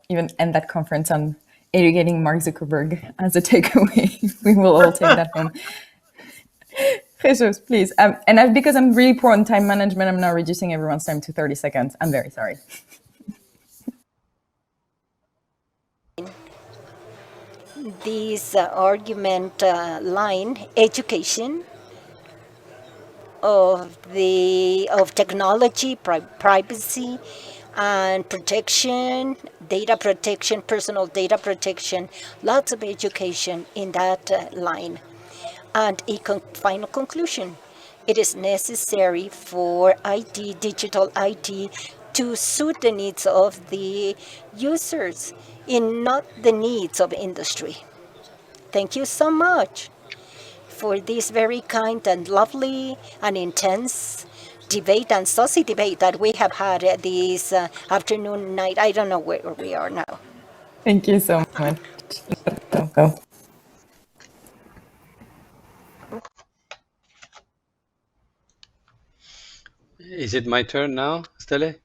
even end that conference on educating Mark Zuckerberg as a takeaway, we will all take that home. Jesus, please. Because I'm really poor on time management, I'm now reducing everyone's time to 30 seconds. I'm very sorry. This argument line, education of technology, privacy, and protection, data protection, personal data protection, lots of education in that line. And a final conclusion, it is necessary for IT, digital IT, to suit the needs of the users and not the needs of industry. Thank you so much for this very kind and lovely and intense debate and saucy debate that we have had this afternoon, night. I don't know where we are now. Thank you so much. Go. Is it my turn now, Stelle?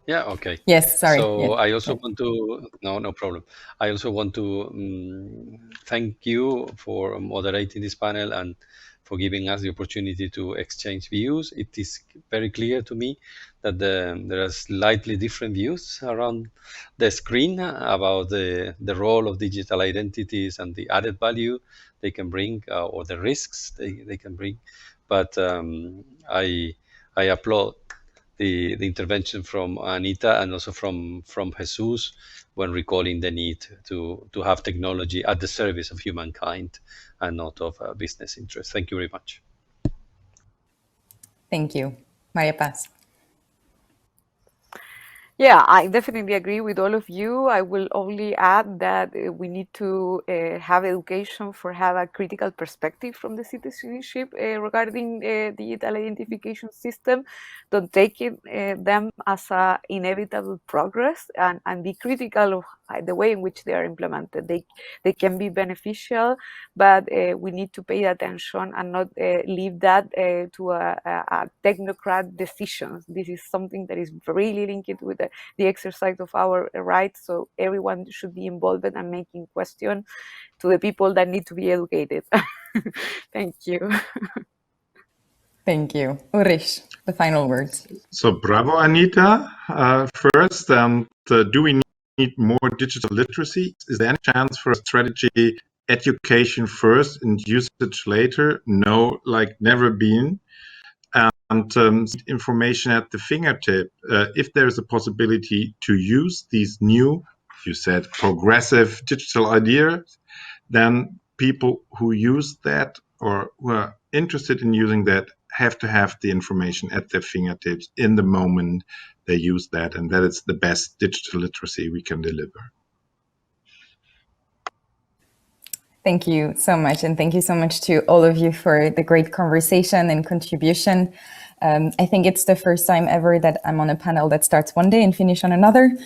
Yeah, okay. Yes, sorry. So yes. I also want to, no problem. I also want to thank you for moderating this panel and for giving us the opportunity to exchange views. It is very clear to me that there are slightly different views around the screen about the role of digital identities and the added value they can bring or the risks they can bring. But I applaud the intervention from Anita and also from Jesus when recalling the need to have technology at the service of humankind and not of business interests. Thank you very much. Thank you. Maria Paz. Yeah, I definitely agree with all of you. I will only add that we need to have education for have a critical perspective from the citizenship regarding digital identification system. Don't take them as a inevitable progress and be critical of the way in which they are implemented. They can be beneficial, but we need to pay attention and not leave that to a technocrat decisions. This is something that is really linked with the exercise of our rights. So everyone should be involved and making question to the people that need to be educated. Thank you. Thank you. Ulrich, the final words. So bravo, Anita. First, do we need more digital literacy? Is there any chance for a strategy, education first and usage later? No, like never been. And information at the fingertip. If there is a possibility to use these new, you said, progressive digital ideas, then people who use that or who are interested in using that have to have the information at their fingertips in the moment they use that, and that is the best digital literacy we can deliver. Thank you so much. And thank you so much to all of you for the great conversation and contribution. I think it's the first time ever that I'm on a panel that starts one day and finish on another.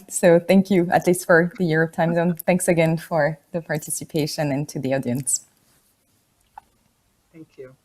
So thank you, at least for the Europe time zone. Thanks again for the participation and to the audience. Thank you.